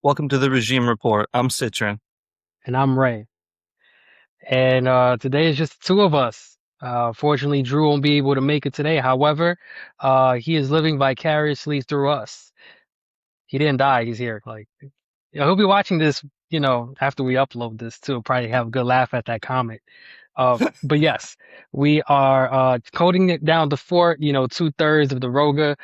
Welcome to the Regime Report. I'm Citron. And I'm Ray. And today is just the two of us. Fortunately, Drew won't be able to make it today. However, he is living vicariously through us. He didn't die. He's here. He'll be watching this, after we upload this too. Probably have a good laugh at that comment. But yes, we are coding it down to four, two-thirds of the Roga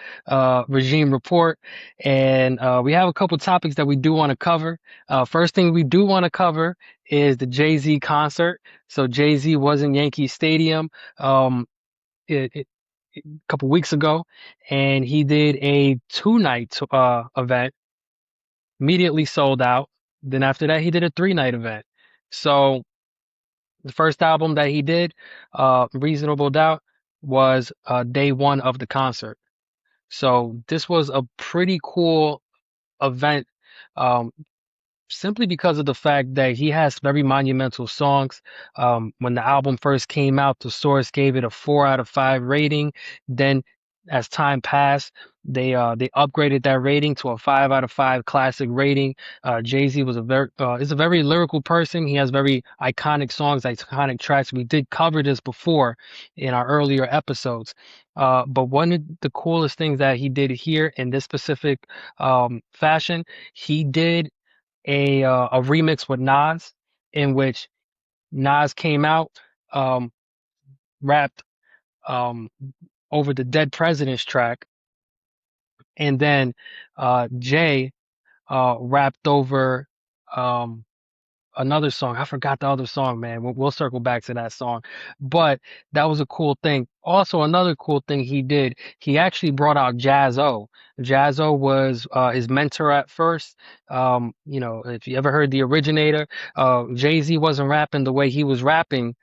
regime report. And we have a couple topics that we do want to cover. First thing we do want to cover is the Jay-Z concert. So Jay-Z was in Yankee Stadium um, it, it, a couple weeks ago, and he did a two-night event, immediately sold out. Then after that, he did a three-night event. So the first album that he did, Reasonable Doubt, was day one of the concert. So this was a pretty cool event, um, simply because of the fact that he has very monumental songs. When the album first came out, the source gave it a 4 out of 5 rating. Then, as time passed, they upgraded that rating to a 5 out of 5 classic rating. Jay-Z was a very is a very lyrical person. He has very iconic songs, iconic tracks. We did cover this before in our earlier episodes. But one of the coolest things that he did here in this specific fashion, he did a remix with Nas, in which Nas came out, um, rapped um, over the Dead Presidents track, and then Jay rapped over um, another song. I forgot the other song, man. We'll circle back to that song. But that was a cool thing. Also, another cool thing he did, he actually brought out Jaz-O. Jaz-O was his mentor at first. If you ever heard The Originator, Jay-Z wasn't rapping the way he was rapping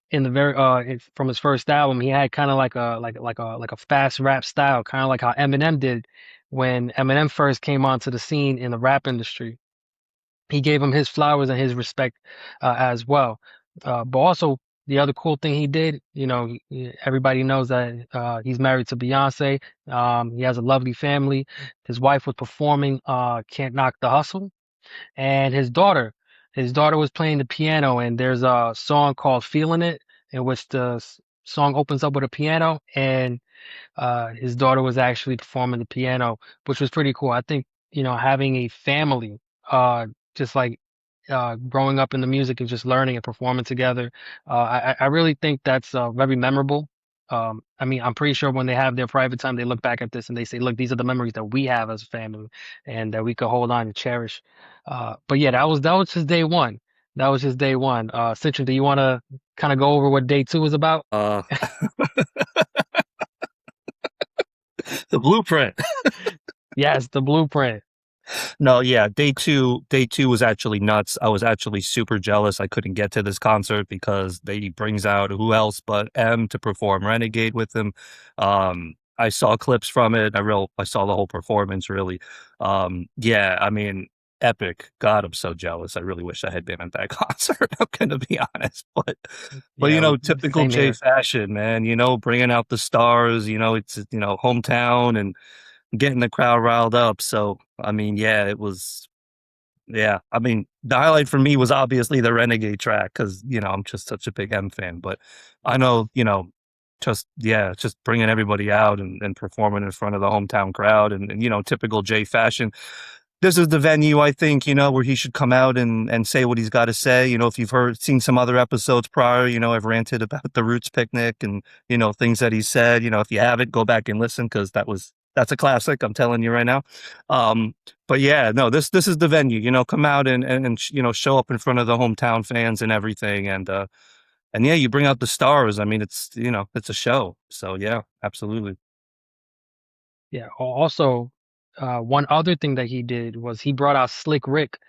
in the from his first album. He had kind of like a fast rap style, kind of like how Eminem did when Eminem first came onto the scene in the rap industry. He gave him his flowers and his respect as well. But also the other cool thing he did, everybody knows that he's married to Beyonce. He has a lovely family. His wife was performing "Can't Knock the Hustle," and his daughter was playing the piano. And there's a song called "Feeling It," in which the song opens up with a piano, and his daughter was actually performing the piano, which was pretty cool. I think, having a family, just like growing up in the music and just learning and performing together, I really think that's very memorable. I mean, I'm pretty sure when they have their private time, they look back at this and they say, look, these are the memories that we have as a family and that we could hold on and cherish. But yeah, that was just day one. That was just day one. Citron, do you want to kind of go over what day two is about? Uh, the blueprint. Yes, the blueprint. No, yeah, day two was actually nuts. I was actually super jealous. I couldn't get to this concert because they brings out who else but M to perform Renegade with him. I saw clips from it. I saw the whole performance really. Yeah, I mean, epic. God, I'm so jealous. I really wish I had been at that concert. I'm gonna be honest, but Yeah, typical same Jay here. fashion, man. Bringing out the stars. It's hometown and getting the crowd riled up. So, I mean, yeah, it was, yeah. I mean, the highlight for me was obviously the Renegade track because, I'm just such a big M fan. But I know, yeah, just bringing everybody out and performing in front of the hometown crowd and typical Jay fashion. This is the venue, I think, where he should come out and say what he's got to say. If you've seen some other episodes prior, I've ranted about the Roots picnic and, things that he said. If you haven't, go back and listen because that's a classic. I'm telling you right now. Um, but yeah, no, this is the venue, come out and show up in front of the hometown fans and everything. And yeah, you bring out the stars. I mean, it's a show. So yeah, absolutely. Yeah. Also, one other thing that he did was he brought out Slick Rick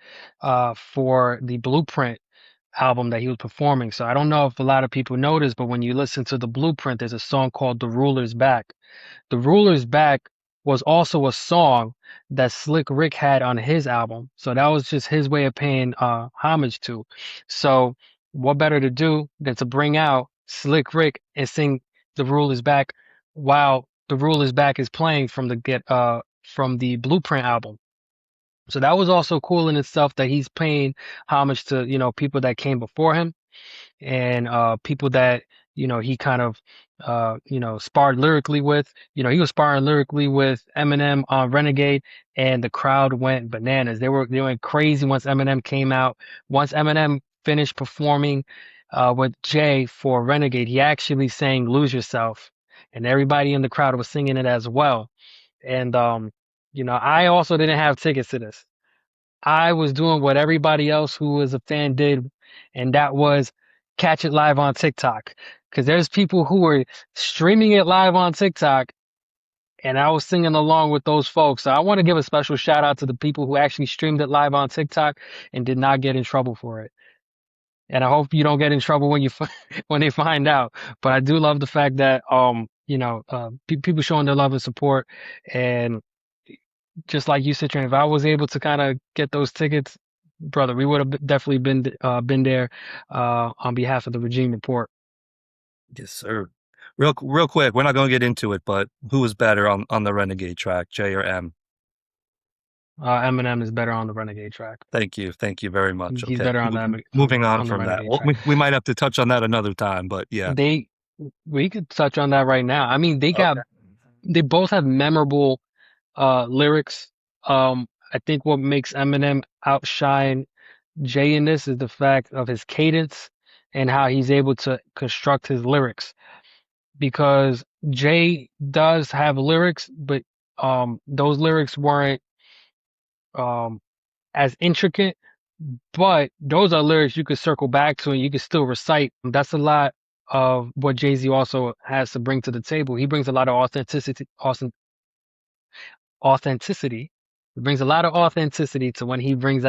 for the Blueprint album that he was performing. So I don't know if a lot of people noticed, but when you listen to the Blueprint, there's a song called "The Ruler's Back." "The Ruler's Back" was also a song that Slick Rick had on his album. So that was just his way of paying homage to. So what better to do than to bring out Slick Rick and sing "The Ruler's Back" while "The Ruler's Back" is playing from the Blueprint album. So that was also cool in itself that he's paying homage to, people that came before him and people that he kind of sparred lyrically with. He was sparring lyrically with Eminem on Renegade, and the crowd went bananas. They went crazy once Eminem came out. Once Eminem finished performing with Jay for Renegade, he actually sang "Lose Yourself," and everybody in the crowd was singing it as well. And I also didn't have tickets to this. I was doing what everybody else who was a fan did, and that was catch it live on TikTok. Because there's people who were streaming it live on TikTok, and I was singing along with those folks. So I want to give a special shout out to the people who actually streamed it live on TikTok and did not get in trouble for it. And I hope you don't get in trouble when when they find out. But I do love the fact that people showing their love and support, and just like you said, Trent, if I was able to kind of get those tickets, brother, we would have definitely been there on behalf of the Regime Report. Yes, sir. Real quick, we're not going to get into it, but who was better on the Renegade track, J or M? Eminem is better on the Renegade track. Thank you very much. He's Okay, better moving on on the from that. Renegade Well, track. we might have to touch on that another time, but yeah. They we could touch on that right now. I mean, Okay. they both have memorable lyrics. I think what makes Eminem outshine Jay in this is the fact of his cadence and how he's able to construct his lyrics. Because Jay does have lyrics, but those lyrics weren't um as intricate, but those are lyrics you could circle back to and you could still recite. That's a lot of what Jay-Z also has to bring to the table. He brings a lot of authenticity. He brings a lot of authenticity to when he brings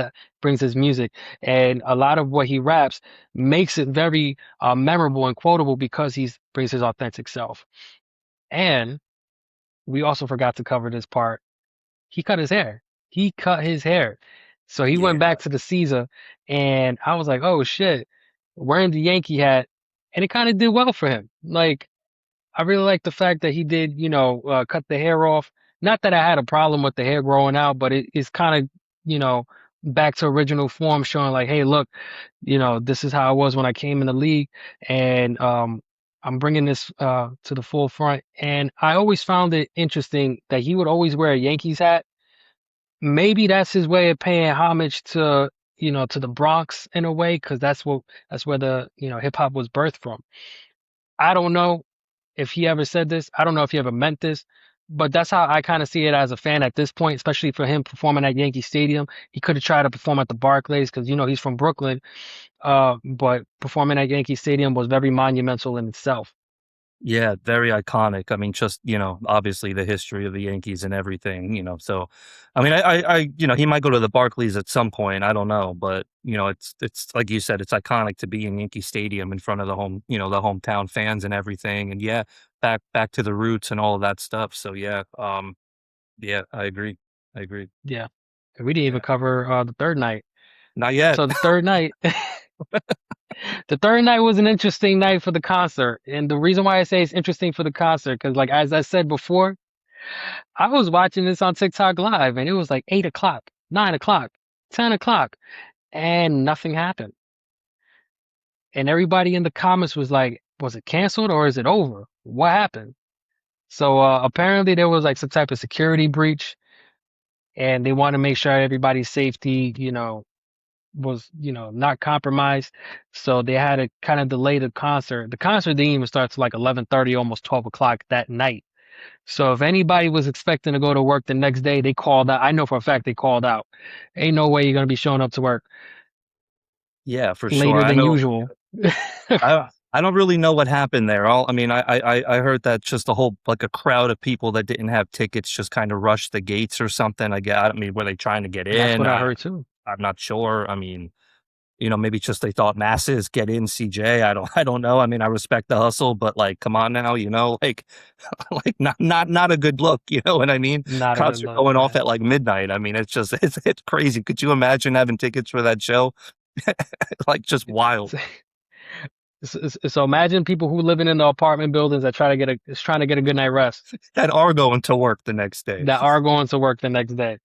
his music, and a lot of what he raps makes it very memorable and quotable because he brings his authentic self. And we also forgot to cover this part. He cut his hair. He cut his hair. So he went Yeah. back to the Caesar, and I was like, oh shit, wearing the Yankee hat, and it kind of did well for him. Like, I really like the fact that he did, cut the hair off. Not that I had a problem with the hair growing out, but it's kind of, you know, back to original form, showing like, hey, look, this is how I was when I came in the league, and I'm bringing this to the full front. And I always found it interesting that he would always wear a Yankees hat. Maybe that's his way of paying homage to, to the Bronx in a way, because that's where the, hip hop was birthed from. I don't know if he ever said this. I don't know if he ever meant this, but that's how I kind of see it as a fan at this point, especially for him performing at Yankee Stadium. He could have tried to perform at the Barclays because, he's from Brooklyn. But performing at Yankee Stadium was very monumental in itself. Yeah, very iconic. I mean, just, obviously the history of the Yankees and everything, so, I mean, he might go to the Barclays at some point. I don't know, but, it's like you said, it's iconic to be in Yankee Stadium in front of the hometown fans and everything. And yeah, back to the roots and all of that stuff. So yeah, yeah, I agree. I agree. Yeah. We didn't even Yeah. cover the third night. Not yet. So the third night, the third night was an interesting night for the concert. And the reason why I say it's interesting for the concert, because like as I said before, I was watching this on TikTok live and it was like 8 o'clock, 9 o'clock, 10 o'clock, and nothing happened. And everybody in the comments was like, was it canceled or is it over? What happened? So apparently there was like some type of security breach and they want to make sure everybody's safety, was, not compromised. So they had to kind of delay the concert. The concert didn't even start till like 11:30, almost 12 o'clock that night. So if anybody was expecting to go to work the next day, they called out. I know for a fact they called out. Ain't no way you're gonna be showing up to work Yeah, for sure. later I than know. usual. I don't really know what happened there. I mean, I heard that just a whole like a crowd of people that didn't have tickets just kind of rushed the gates or something. I mean, were they trying to get That's in? what I heard too. I'm not sure. I mean, maybe just they thought masses get in CJ. I don't know. I mean, I respect the hustle, but like, come on now, like, like not a good look. You know what I mean? Not a good Concert look, going off man. at like midnight. I mean, it's just it's crazy. Could you imagine having tickets for that show? Like, just wild. So imagine people who living in the apartment buildings that is trying to get a good night rest That are going to work the next day. that are going to work the next day.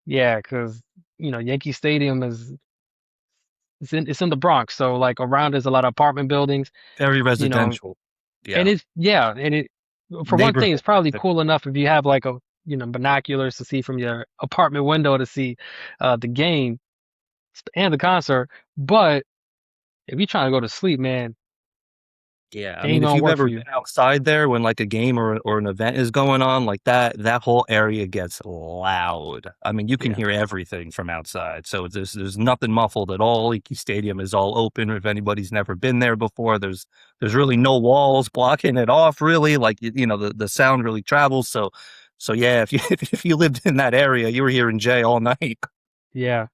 Yeah, because Yankee Stadium is it's in the Bronx, so like around there's a lot of apartment buildings, Very you know, residential. and Yeah. it's yeah, and it for one thing, it's Neighborhood. probably cool enough if you have like a binoculars to see from your apartment window to see the game and the concert. But if you're trying to go to sleep, man, Yeah, I it ain't mean, if gonna you've work for ever you. been outside there when like a game or an event is going on like that whole area gets loud. I mean, you can Yeah, hear everything from outside. So there's nothing muffled at all. Leaky Stadium is all open. If anybody's never been there before, there's really no walls blocking it off. Really, like the sound really travels. So yeah, if you if you lived in that area, you were hearing Jay all night. yeah.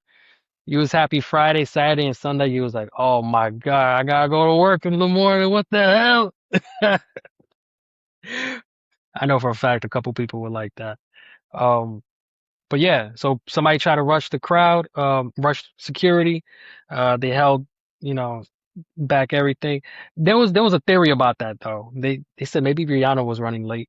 You was happy Friday, Saturday, and Sunday. You was like, oh my God, I gotta go to work in the morning. What the hell? I know for a fact a couple people were like that. Um, but yeah, so somebody tried to rush the crowd, rush security. They held, you know, back everything. There was a theory about that though. They said maybe Rihanna was running late.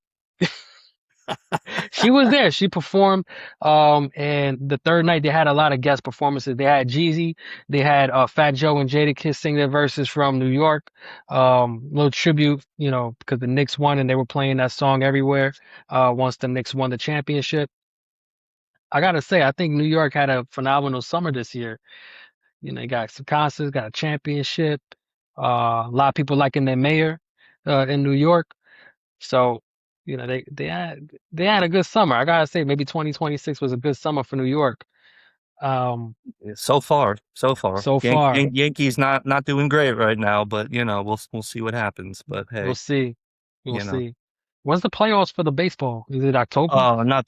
She was there. She performed. And the third night they had a lot of guest performances. They had Jeezy, they had Fat Joe and Jadakiss sing their verses from New York. Little tribute, because the Knicks won and they were playing that song everywhere. Once the Knicks won the championship. I gotta say, I think New York had a phenomenal summer this year. They got some concerts, got a championship. A lot of people liking their mayor in New York. So, they had a good summer. I gotta say, maybe 2026 was a good summer for New York. Um, So far, so far, Yankees not doing great right now, but we'll see what happens. But we'll hey, see. We'll you know. see. When's the playoffs for the baseball? Is it October? Not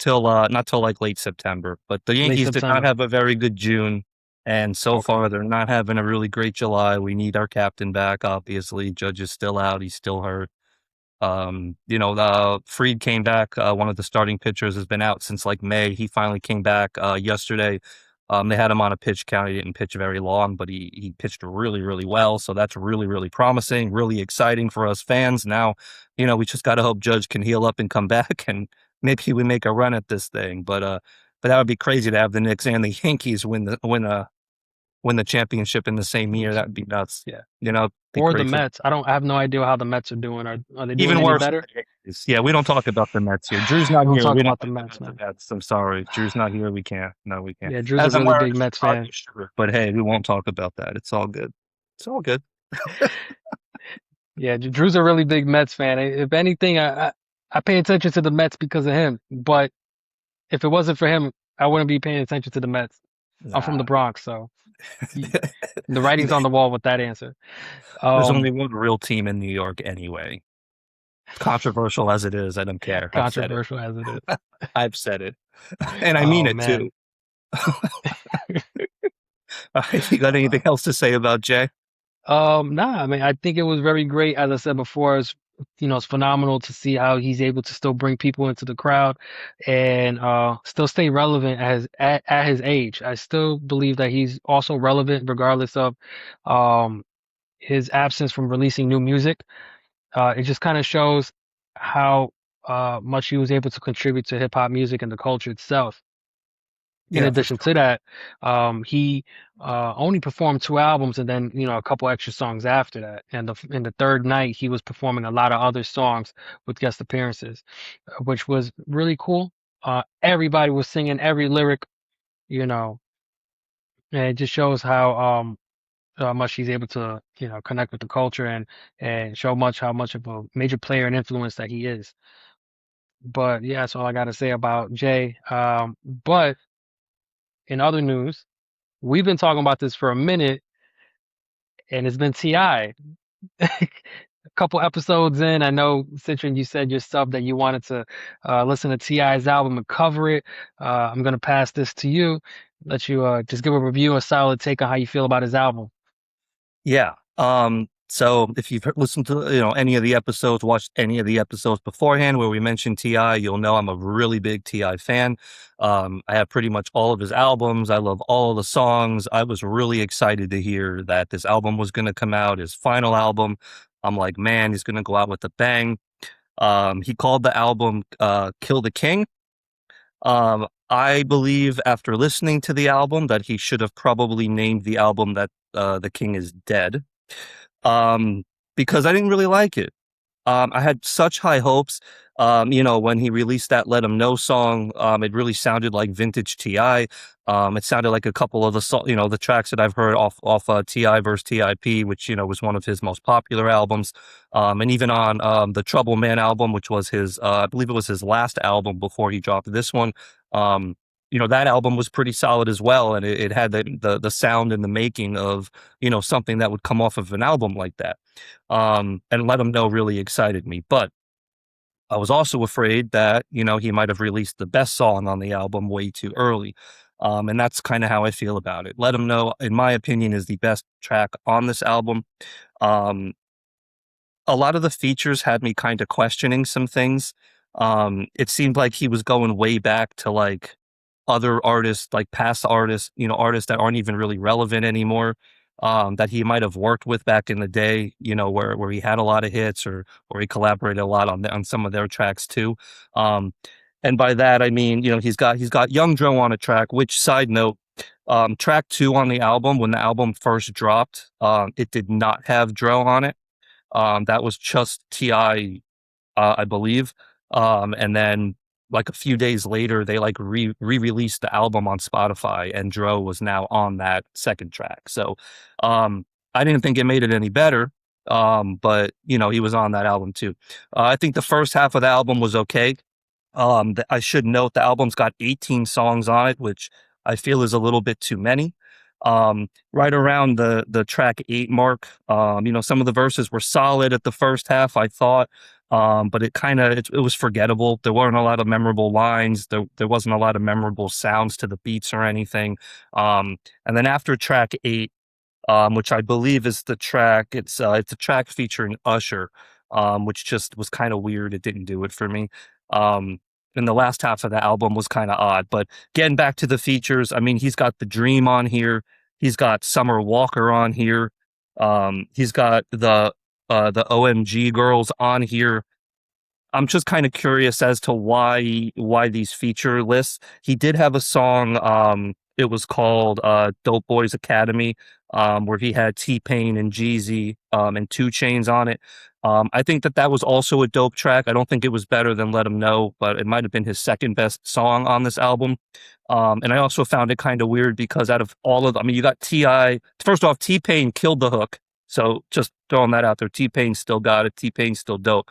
till like late September. But the Late Yankees did not September. have a very good June, and so Okay. far they're not having a really great July. We need our captain back, obviously. Judge is still out, he's still hurt. Freed came back. One of the starting pitchers has been out since like May. He finally came back yesterday. They had him on a pitch count. He didn't pitch very long, but he pitched really, really well. So that's really, really promising, really exciting for us fans. Now, we just got to hope Judge can heal up and come back, and maybe we make a run at this thing. But that would be crazy to have the Knicks and the Yankees win the championship in the same year. That would be nuts. Yeah. Be Or the great for Mets. I have no idea how the Mets are doing. Are they doing even any worse for better? the Yankees. Yeah, we don't talk about the Mets here. Drew's not We don't here. talk We don't about the talk Mets, about the man. Mets. I'm sorry. Drew's not here. We can't. No, we can't. Yeah, Drew's a As I'm really wearing big a Mets Chicago fan. shirt. But hey, we won't talk about that. It's all good. It's all good. Yeah, Drew's a really big Mets fan. If anything, I pay attention to the Mets because of him. But if it wasn't for him, I wouldn't be paying attention to the Mets. I'm from the Nah. Bronx, so y- the writing's on the wall with that answer. There's Um, only one real team in New York anyway. Controversial as it is, I don't care. I've said it. controversial as it is. I've said it. And I mean Oh it man. too. All right, you got anything else to say about Jay? Nah, I mean, I think it was very great. As I said before, it's phenomenal to see how he's able to still bring people into the crowd and still stay relevant at his age. I still believe that he's also relevant regardless of um his absence from releasing new music. It just kind of shows how much he was able to contribute to hip hop music and the culture itself. In Yeah, for addition sure. to that, he only performed two albums and then a couple extra songs after that. And the third night, he was performing a lot of other songs with guest appearances, which was really cool. Everybody was singing every lyric, you know, and it just shows how much he's able to connect with the culture and show how much of a major player and influence that he is. But yeah, that's all I got to say about Jay. But in other news, we've been talking about this for a minute, and it's been Ti. A couple episodes in, I know, Citron, you said yourself that you wanted to listen to Ti's album and cover it. I'm gonna pass this to you, let you just give a review, a solid take on how you feel about his album. Yeah. So if you've listened to any of the episodes, watched any of the episodes beforehand where we mentioned Ti, you'll know I'm a really big Ti fan. I have pretty much all of his albums. I love all of the songs. I was really excited to hear that this album was going to come out, his final album. I'm like, man, he's going to go out with a bang. He called the album "Kill the King." I believe after listening to the album that he should have probably named the album that The King is Dead. Um, because I didn't really like it. I had such high hopes. When he released that "Let 'Em Know" song, it really sounded like vintage Ti. It sounded like a couple of the tracks that I've heard off Ti versus Tip, which was one of his most popular albums. And even on the Trouble Man album, which was I believe it was his last album before he dropped this one. Um, that album was pretty solid as well, and it had the sound and the making of something that would come off of an album like that. And Let 'Em Know really excited me. But I was also afraid that, he might have released the best song on the album way too early. And that's kind of how I feel about it. Let 'Em Know, in my opinion, is the best track on this album. Um, a lot of the features had me kind of questioning some things. It seemed like he was going way back to like other artists, like past artists, artists that aren't even really relevant anymore, that he might have worked with back in the day, where he had a lot of hits or he collaborated a lot on some of their tracks too. Um, and by that I mean, he's got Young Dro on a track. Which side note, track 2 on the album, when the album first dropped, it did not have Dro on it. That was just Ti, I believe. And then like a few days later, they like re-released the album on Spotify, and Dro was now on that second track. So I didn't think it made it any better. But he was on that album too. I think the first half of the album was okay. I should note the album's got 18 songs on it, which I feel is a little bit too many. Right around the track 8 mark, some of the verses were solid at the first half, I thought, but it was forgettable. There weren't a lot of memorable lines. There wasn't a lot of memorable sounds to the beats or anything. And then after track 8, which I believe is the track. It's a track featuring Usher, which just was kind of weird. It didn't do it for me. Um, and the last half of the album was kind of odd. But getting back to the features, I mean, he's got The Dream on here. He's got Summer Walker on here. He's got the OMG Girls on here. I'm just kind of curious as to why these feature lists. He did have a song. It was called "Dope Boys Academy," where he had T-Pain and Jeezy and 2 Chainz on it. I think that was also a dope track. I don't think it was better than "Let 'Em Know," but it might have been his second best song on this album. And I also found it kind of weird because out of all of, I mean, you got Ti. First off, T-Pain killed the hook, so just throwing that out there. T-Pain still got it. T-Pain's still dope.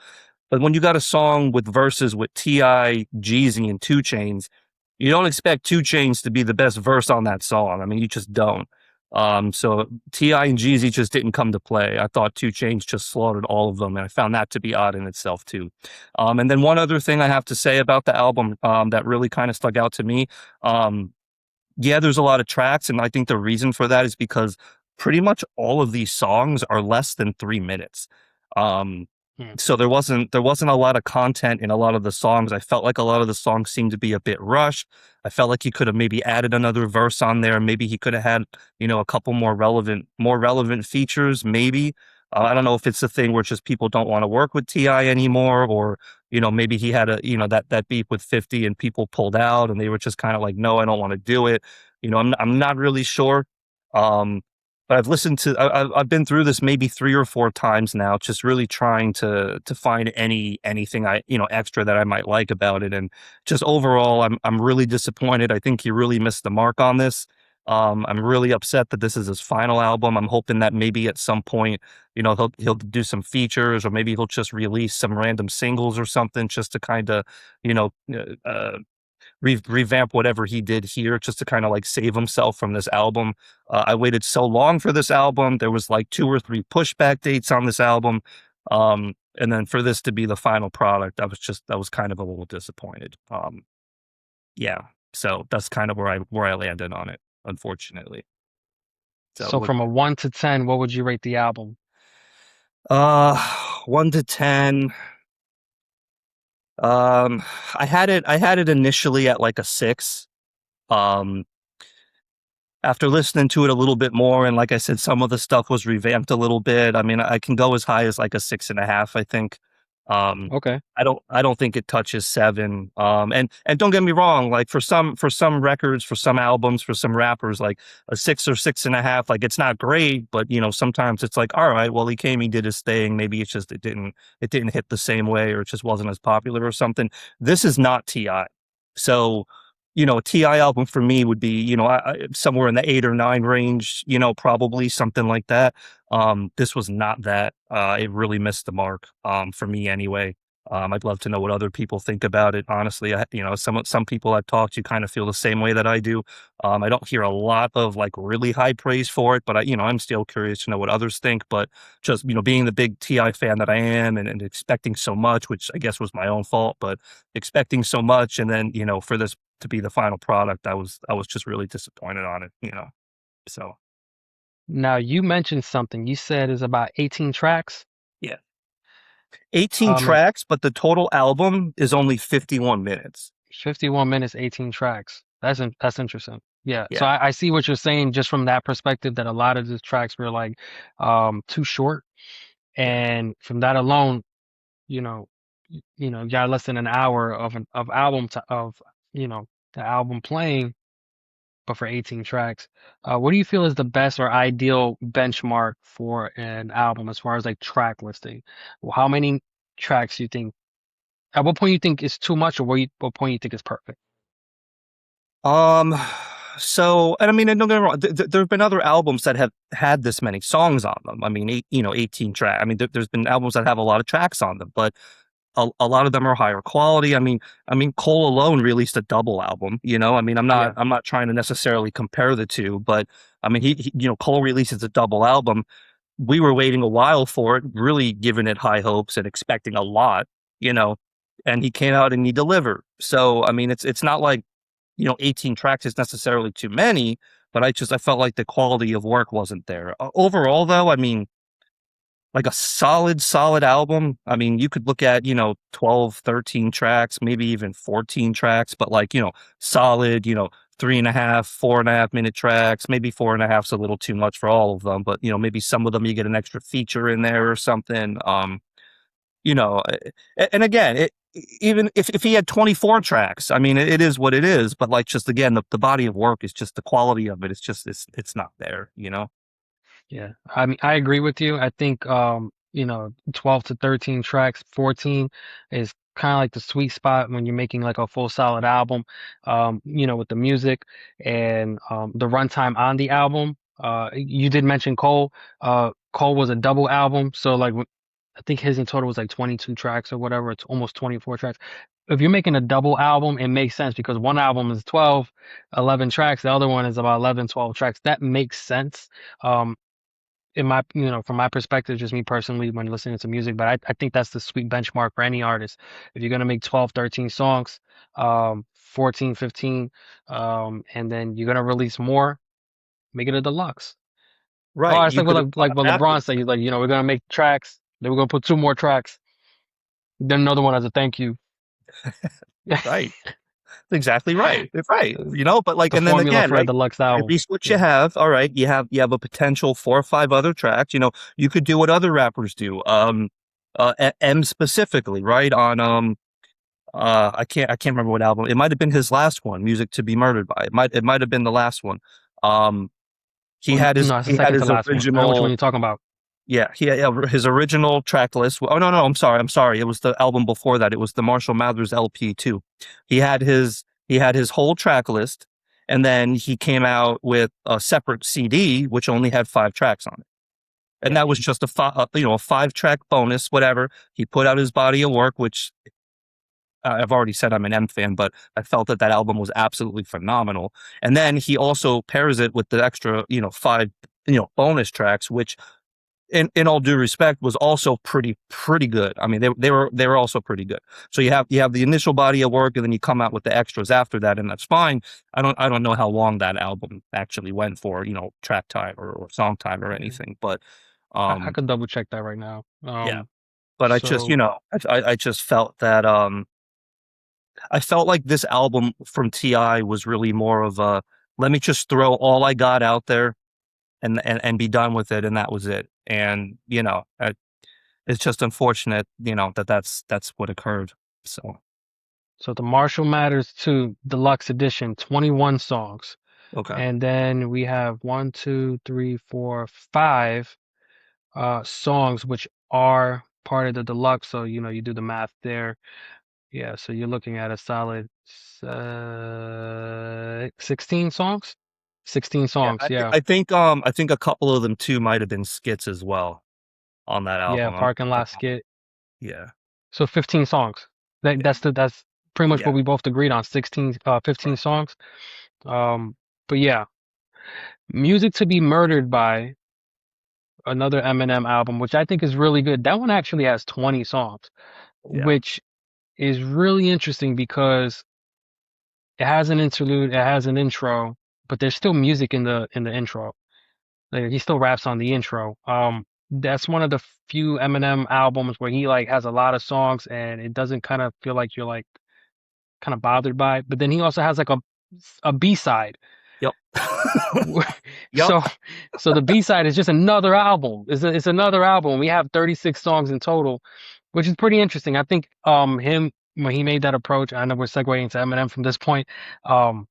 But when you got a song with verses with Ti, Jeezy, and 2 Chainz, you don't expect 2 Chainz to be the best verse on that song. I mean, you just don't. So Ti and Jeezy just didn't come to play. I thought 2 Chainz just slaughtered all of them, and I found that to be odd in itself too. And then one other thing I have to say about the album that really kind of stuck out to me. Yeah, there's a lot of tracks, and I think the reason for that is because pretty much all of these songs are less than 3 minutes. Um, Hmm. so there wasn't a lot of content in a lot of the songs. I felt like a lot of the songs seemed to be a bit rushed. I felt like he could have maybe added another verse on there. Maybe he could have had, a couple more relevant features. Maybe I don't know if it's a thing where just people don't want to work with Ti anymore, or maybe he had that beef with 50 and people pulled out and they were just kind of like, no, I don't want to do it. I'm not really sure. Um, but I've been through this maybe 3 or 4 times now, just really trying to find anything extra that I might like about it. And just overall, I'm really disappointed. I think he really missed the mark on this. I'm really upset that this is his final album. I'm hoping that maybe at some point, he'll do some features, or maybe he'll just release some random singles or something, just to kind of, you know, revamp whatever he did here, just to kind of like save himself from this album. I waited so long for this album. There was like 2 or 3 pushback dates on this album. And then for this to be the final product, I was kind of a little disappointed. Yeah. So that's kind of where I landed on it, unfortunately. So So what from a 1 to 10, what would you rate the album? uh 1 to 10. Um I had it initially at like a 6. Um After listening to it a little bit more, and like I said, some of the stuff was revamped a little bit. I mean, I can go as high as like a 6.5, I think. Okay. I don't think it touches 7. And don't get me wrong, like for some records, for some albums, for some rappers, like a 6 or 6.5, like it's not great, but sometimes it's like, all right, well, he came, he did his thing. Maybe it's just it didn't hit the same way, or it just wasn't as popular or something. This is not Ti. So, a Ti album for me would be, somewhere in the 8 or 9 range, probably something like that. This was not that. It really missed the mark, for me anyway. I'd love to know what other people think about it. Honestly, some people I've talked to kind of feel the same way that I do. I don't hear a lot of like really high praise for it, but I'm still curious to know what others think. But just being the big Ti fan that I am, and expecting so much, which I guess was my own fault, but expecting so much, and then for this to be the final product, I was just really disappointed on it. So Now you mentioned something. You said is about 18 tracks. yeah. 18 Um, tracks, but the total album is only 51 minutes. 51 minutes, 18 tracks. That's interesting. Yeah. So Yeah. I see what you're saying just from that perspective that a lot of the tracks were like too short. Yeah. And from that alone, you know, you got less than an hour of album to, of the album playing, but for 18 tracks. What do you feel is the best or ideal benchmark for an album as far as like track listing? Well, how many tracks you think, at what point you think is too much, or what point you think is perfect? Um, so, and I mean, and don't get me wrong, there have been other albums that have had this many songs on them. I mean, 18 track. I mean, there's been albums that have a lot of tracks on them, but a lot of them are higher quality. I mean, Cole alone released a double album. I mean, Yeah. I'm not trying to necessarily compare the two, but I mean, Cole releases a double album. We were waiting a while for it, really giving it high hopes and expecting a lot, you know, and he came out and he delivered. So, I mean, it's not like 18 tracks is necessarily too many, but I felt like the quality of work wasn't there. Overall, though, I mean, like a solid album. I mean, you could look at, 12, 13 tracks, maybe even 14 tracks, but like, solid, 3.5, 4.5 minute tracks. Maybe 4.5's a little too much for all of them, but maybe some of them you get an extra feature in there or something. You know, and again, even if he had 24 tracks, I mean, it is what it is. But like, just again, the body of work is just the quality of it. It's not there. Yeah. I mean, I agree with you. I think 12 to 13 tracks, 14 is kind of like the sweet spot when you're making like a full solid album. With the music and the runtime on the album. You did mention Cole. Cole was a double album, so like I think his in total was like 22 tracks or whatever. It's almost 24 tracks. If you're making a double album, it makes sense because one album is 12, 11 tracks. The other one is about 11, 12 tracks. That makes sense. Um, in my from my perspective, just me personally when listening to music, but I think that's the sweet benchmark for any artist. If you're gonna make 12, 13 songs, 14, 15, and then you're gonna release more, make it a deluxe. Oh, Right. it's You like what could have done what it LeBron after. said. He's like, we're gonna make tracks, then we're gonna put two more tracks, then another one as a thank you. Right. Exactly right. It's right. But like, The and then formula again, for a right? deluxe At album. least what you Yeah. have, all right, you have a potential 4 or 5 other tracks. You could do what other rappers do. M specifically, right? On I can't remember what album. It might have been his last one, Music to Be Murdered By. It might have been the last one. Um he Oh, had his no, it's the he had second to his last one. I know which one original. you're talking about. Yeah, his original track list. Oh no, no, I'm sorry. It was the album before that. It was the Marshall Mathers LP too. He had his whole track list, and then he came out with a separate CD which only had 5 tracks on it, and Yeah. that was just a 5 track bonus, whatever. He put out his body of work, which I've already said I'm an M fan, but I felt that that album was absolutely phenomenal. And then he also pairs it with the extra, 5, bonus tracks, which in all due respect, was also pretty good. I mean, they were also pretty good. So you have the initial body of work, and then you come out with the extras after that, and that's fine. I don't know how long that album actually went for, track time or song time or Yeah. anything, but I um, could double check that right now. yeah. But I just, So I just felt that I felt like this album from Ti was really more of a, let me just throw all I got out there and be done with it, and that was it. And it's just unfortunate, that's what occurred. So So the Marshall Matters 2 Deluxe Edition, 21 songs. okay, And then we have one, two, three, four, five songs which are part of the deluxe. So, you do the math there. Yeah, so you're looking at a solid 16 songs? 16 yeah, songs, yeah. I think a couple of them too might have been skits as well on that Yeah, album. Parking Lot Skit. Yeah, So 15 songs. yeah, That's pretty much yeah, what we both agreed on. 15 right, songs. Um, but yeah, Music to Be Murdered By, another Eminem album, which I think is really good. That one actually has 20 songs, yeah, which is really interesting because it has an interlude, it has an intro, but there's still music in the intro. Like he still raps on the intro. That's one of the few Eminem albums where he like has a lot of songs and it doesn't kind of feel like you're like kind of bothered by it. But then he also has like a B side. yep, yep. So so the B side is just another album. It's another album. We have 36 songs in total, which is pretty interesting. I think him when he made that approach, I know we're segueing to Eminem from this point. Um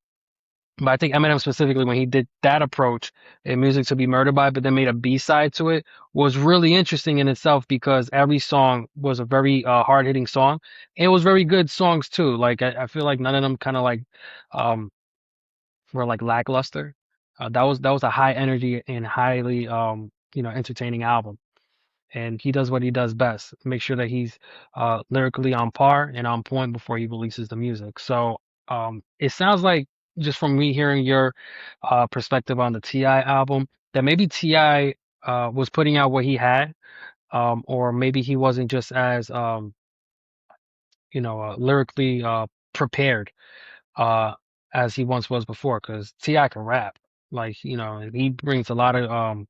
but I think Eminem specifically, when he did that approach in Music to Be Murdered By, but then made a B side to it, was really interesting in itself because every song was a very hard hitting song. It was very good songs too. Like I feel like none of them kind of like um were like lackluster. That was a high energy and highly entertaining album. And he does what he does best, make sure that he's lyrically on par and on point before he releases the music. So it sounds like, just from me hearing your perspective on the T.I. album, that maybe T.I. Was putting out what he had, or maybe he wasn't just as lyrically prepared uh, as he once was before. Because T.I. can rap, like he brings a lot of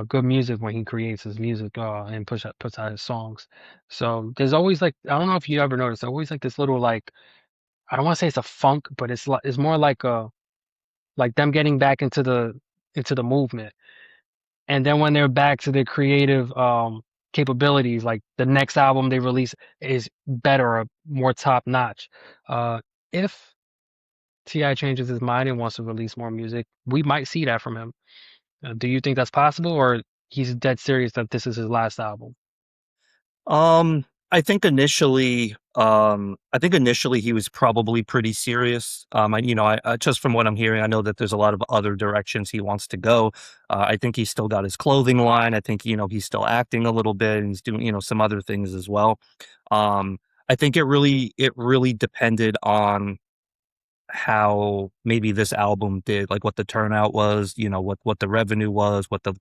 good music when he creates his music and puts out his songs. So there's always like, I don't know if you ever noticed, always like this little like, I don't want to say it's a funk, but it's more like them getting back into the movement. And then when they're back to their creative capabilities, like the next album they release is better or more top notch. If T.I. changes his mind and wants to release more music, we might see that from him. Do you think that's possible, or he's dead serious that this is his last album? I think initially he was probably pretty serious. Just from what I'm hearing, I know that there's a lot of other directions he wants to go. I think he's still got his clothing line. I think, he's still acting a little bit and he's doing, some other things as well. I think it really depended on how maybe this album did, like what the turnout was, what the revenue was, what the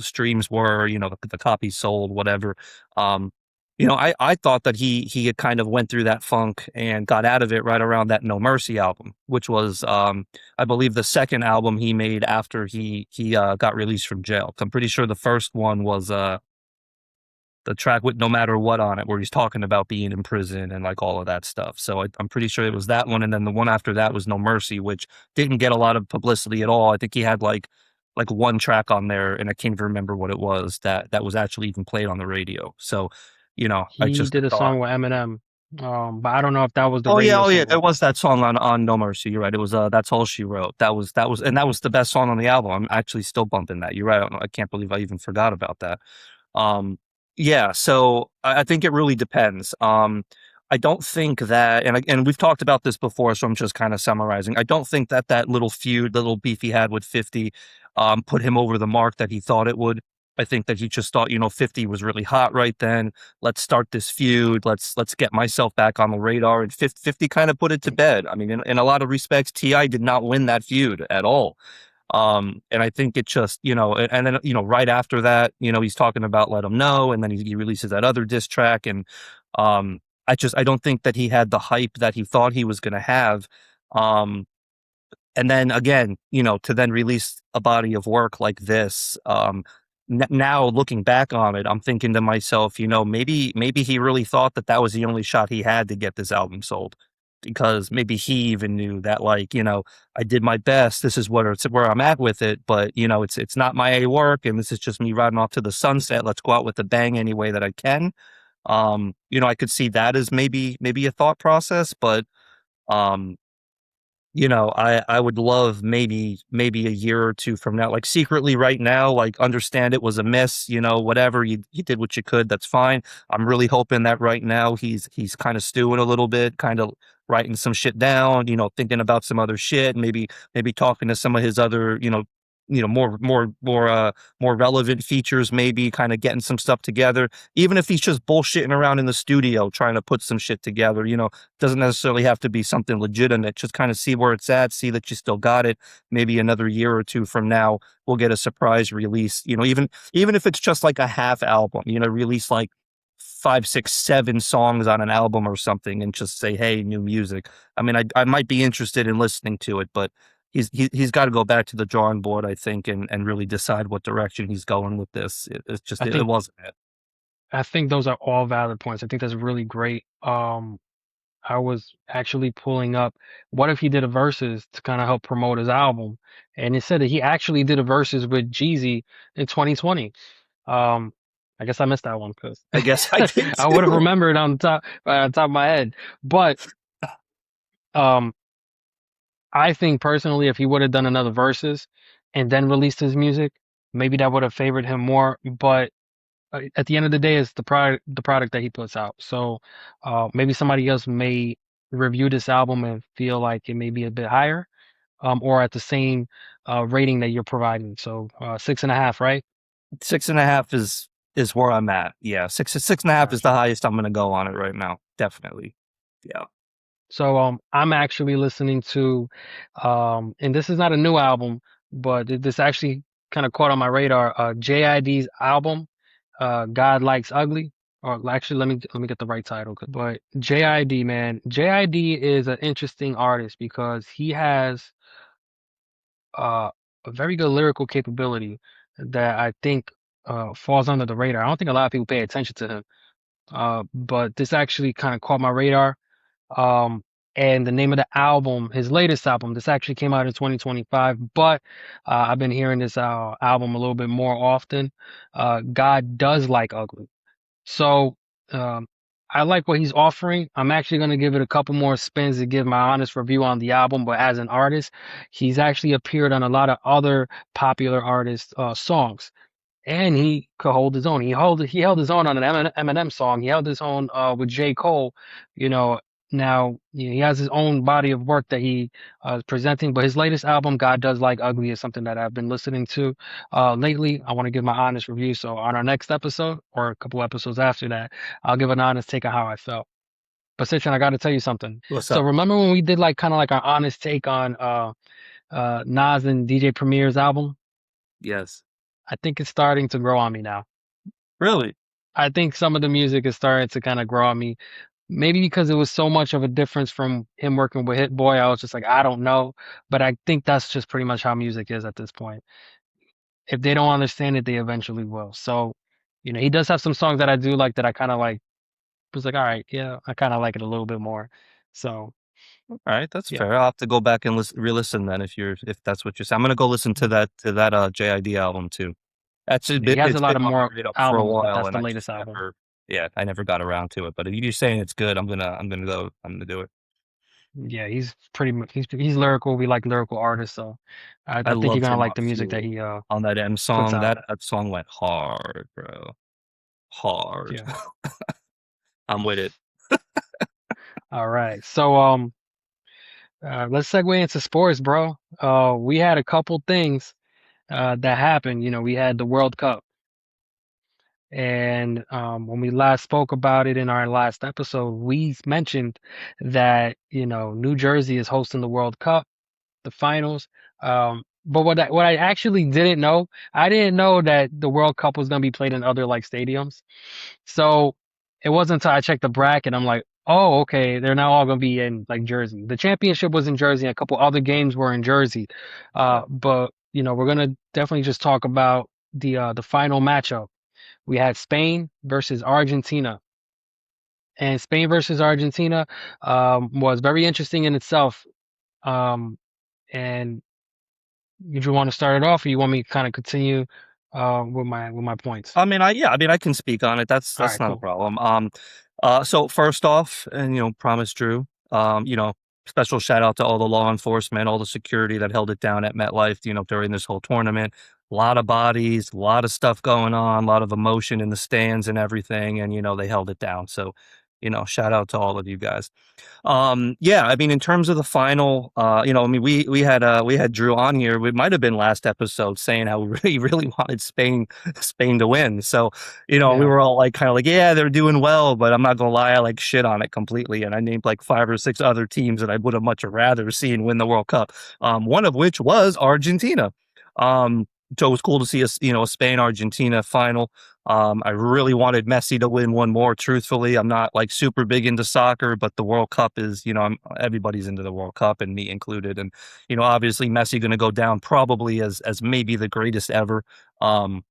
streams were, the copies sold, whatever. Um, I thought that he had kind of went through that funk and got out of it right around that No Mercy album, which was I believe the second album he made after he got released from jail. I'm pretty sure the first one was the track with No Matter What on it, where he's talking about being in prison and like all of that stuff. So I'm pretty sure it was that one, and then the one after that was No Mercy, which didn't get a lot of publicity at all. I think he had like one track on there, and I can't even remember what it was that was actually even played on the radio. So, I He just did a thought, song with Eminem, but I don't know if that was the radio oh yeah, there single. was that song on No Mercy. You're right. It was That's All She Wrote. And that was the best song on the album. I'm actually still bumping that. You're right. I can't believe I even forgot about that. Um, yeah, so I think it really depends. I don't think that, and we've talked about this before, so I'm just kind of summarizing. I don't think that that little feud, the little beef he had with 50, put him over the mark that he thought it would. I think that he just thought, 50 was really hot right then. Let's start this feud. Let's get myself back on the radar. And 50 kind of put it to bed. I mean, in a lot of respects, Ti did not win that feud at all. And I think it just, and then, right after that, he's talking about Let Him Know, and then he releases that other diss track. And I don't think that he had the hype that he thought he was going to have. Um, and then again, to then release a body of work like this, now looking back on it, I'm thinking to myself, maybe he really thought that that was the only shot he had to get this album sold. because maybe he even knew that, like, I did my best. This is where I'm at with it, but it's not my A work, and this is just me riding off to the sunset. Let's go out with a bang any way that I can. I could see that as maybe a thought process, but um, I would love maybe a year or 2 from now, like, secretly right now, like, understand it was a miss, whatever, you did what you could, that's fine. I'm really hoping that right now he's kinda stewing a little bit, kinda writing some shit down, thinking about some other shit, maybe talking to some of his other, more relevant features, maybe kinda getting some stuff together, even if he's just bullshitting around in the studio trying to put some shit together, doesn't necessarily have to be something legitimate. Just kind of see where it's at, see that you still got it. Maybe another year or 2 from now, we'll get a surprise release. Even if it's just like a half album, release like 5, 6, 7 songs on an album or something, and just say, "Hey, new music." I mean, I might be interested in listening to it, but he's got to go back to the drawing board, I think, and really decide what direction he's going with this. It's just I it think wasn't it. I think those are all valid points. I think that's really great. I was actually pulling up what if he did a verses to kind of help promote his album, and it said that he actually did a verses with Jeezy in 2020. Um, I guess I missed that one because I guess I did I would have too. remembered on top of my head. But um, I think personally, if he would have done another verses and then released his music, maybe that would have favored him more. But at the end of the day, it's the product that he puts out. So maybe somebody else may review this album and feel like it may be a bit higher, or at the same rating that you're providing. So 6.5, right? 6.5 is where I'm at. Yeah, six and a half is the Gotcha. highest I'm gonna go on it right now. Definitely. Yeah. So I'm actually listening to, and this is not a new album, but this actually kind of caught on my radar. JID's album, God Likes Ugly. Or actually, let me get the right title. But JID, man, JID is an interesting artist because he has uh, a very good lyrical capability that I think falls under the radar. I don't think a lot of people pay attention to him. But this actually kind of caught my radar. Um, and the name of the album, his latest album, this actually came out in 2025, but I've been hearing this album a little bit more often. God Does Like Ugly. So um, I like what he's offering. I'm actually going to give it a couple more spins to give my honest review on the album. But as an artist, he's actually appeared on a lot of other popular artists' songs, and he could hold his own. He held his own on an Eminem song. He held his own with J. Cole. You know, now he has his own body of work that he is presenting. But his latest album, God Does Like Ugly, is something that I've been listening to lately. I want to give my honest review. So on our next episode or a couple episodes after that, I'll give an honest take on how I felt. But Citron, I got to tell you something. What's So up? remember when we did like kind of like our honest take on Nas and DJ Premier's album? Yes. I think it's starting to grow on me now. Really? I think some of the music is starting to kind of grow on me. Maybe because it was so much of a difference from him working with Hit Boy, I was just like, I don't know. But I think that's just pretty much how music is at this point. If they don't understand it, they eventually will. So, he does have some songs that I do like that I kind of like. Was like, all right, yeah, I kind of like it a little bit more. So, All right, that's yeah, fair. I'll have to go back and re-listen then if that's what you're saying. I'm gonna go listen to that JID album too. That's yeah, he has a it's lot been of on my more radar for a albums, but while, that's and the I just latest album. never got around to it. But if you're saying it's good, I'm gonna do it. Yeah, he's pretty much he's lyrical. We like lyrical artists, so I I think you're loved gonna him like on the music that Fuel he on that M puts song. out. That song went hard, bro. Hard. Yeah. I'm with it. All right. So let's segue into sports, bro. We had a couple things that happened. We had the World Cup, and when we last spoke about it in our last episode, we mentioned that New Jersey is hosting the World Cup, the finals. But what I actually didn't know, I didn't know that the World Cup was gonna be played in other like stadiums. So it wasn't until I checked the bracket, I'm like, oh, okay, they're now all gonna be in like Jersey. The championship was in Jersey, and a couple other games were in Jersey. Yeah. But we're gonna definitely just talk about the final matchup. We had Spain versus Argentina. And Spain versus Argentina was very interesting in itself. Um, and if you want to start it off, or you want me to kind of continue with my points? I mean, I can speak on it. All That's right, not a cool. problem. So first off, and promise Drew, special shout out to all the law enforcement, all the security that held it down at MetLife, during this whole tournament. A lot of bodies, a lot of stuff going on, a lot of emotion in the stands and everything, and they held it down. So, shout out to all of you guys. Yeah, I mean, in terms of the final, I mean, we had Drew on here. We might have been last episode saying how we really, really wanted Spain to win. So, we Yeah. were all like, kind of like, yeah, they're doing well, but I'm not gonna lie, I like shit on it completely. And I named like 5 or 6 other teams that I would have much rather seen win the World Cup. One of which was Argentina. Um, so it was cool to see a Spain Argentina final. I really wanted Messi to win one more. Truthfully, I'm not like super big into soccer, but the World Cup is, everybody's into the World Cup, and me included. And obviously, Messi going to go down probably as maybe the greatest ever. Um,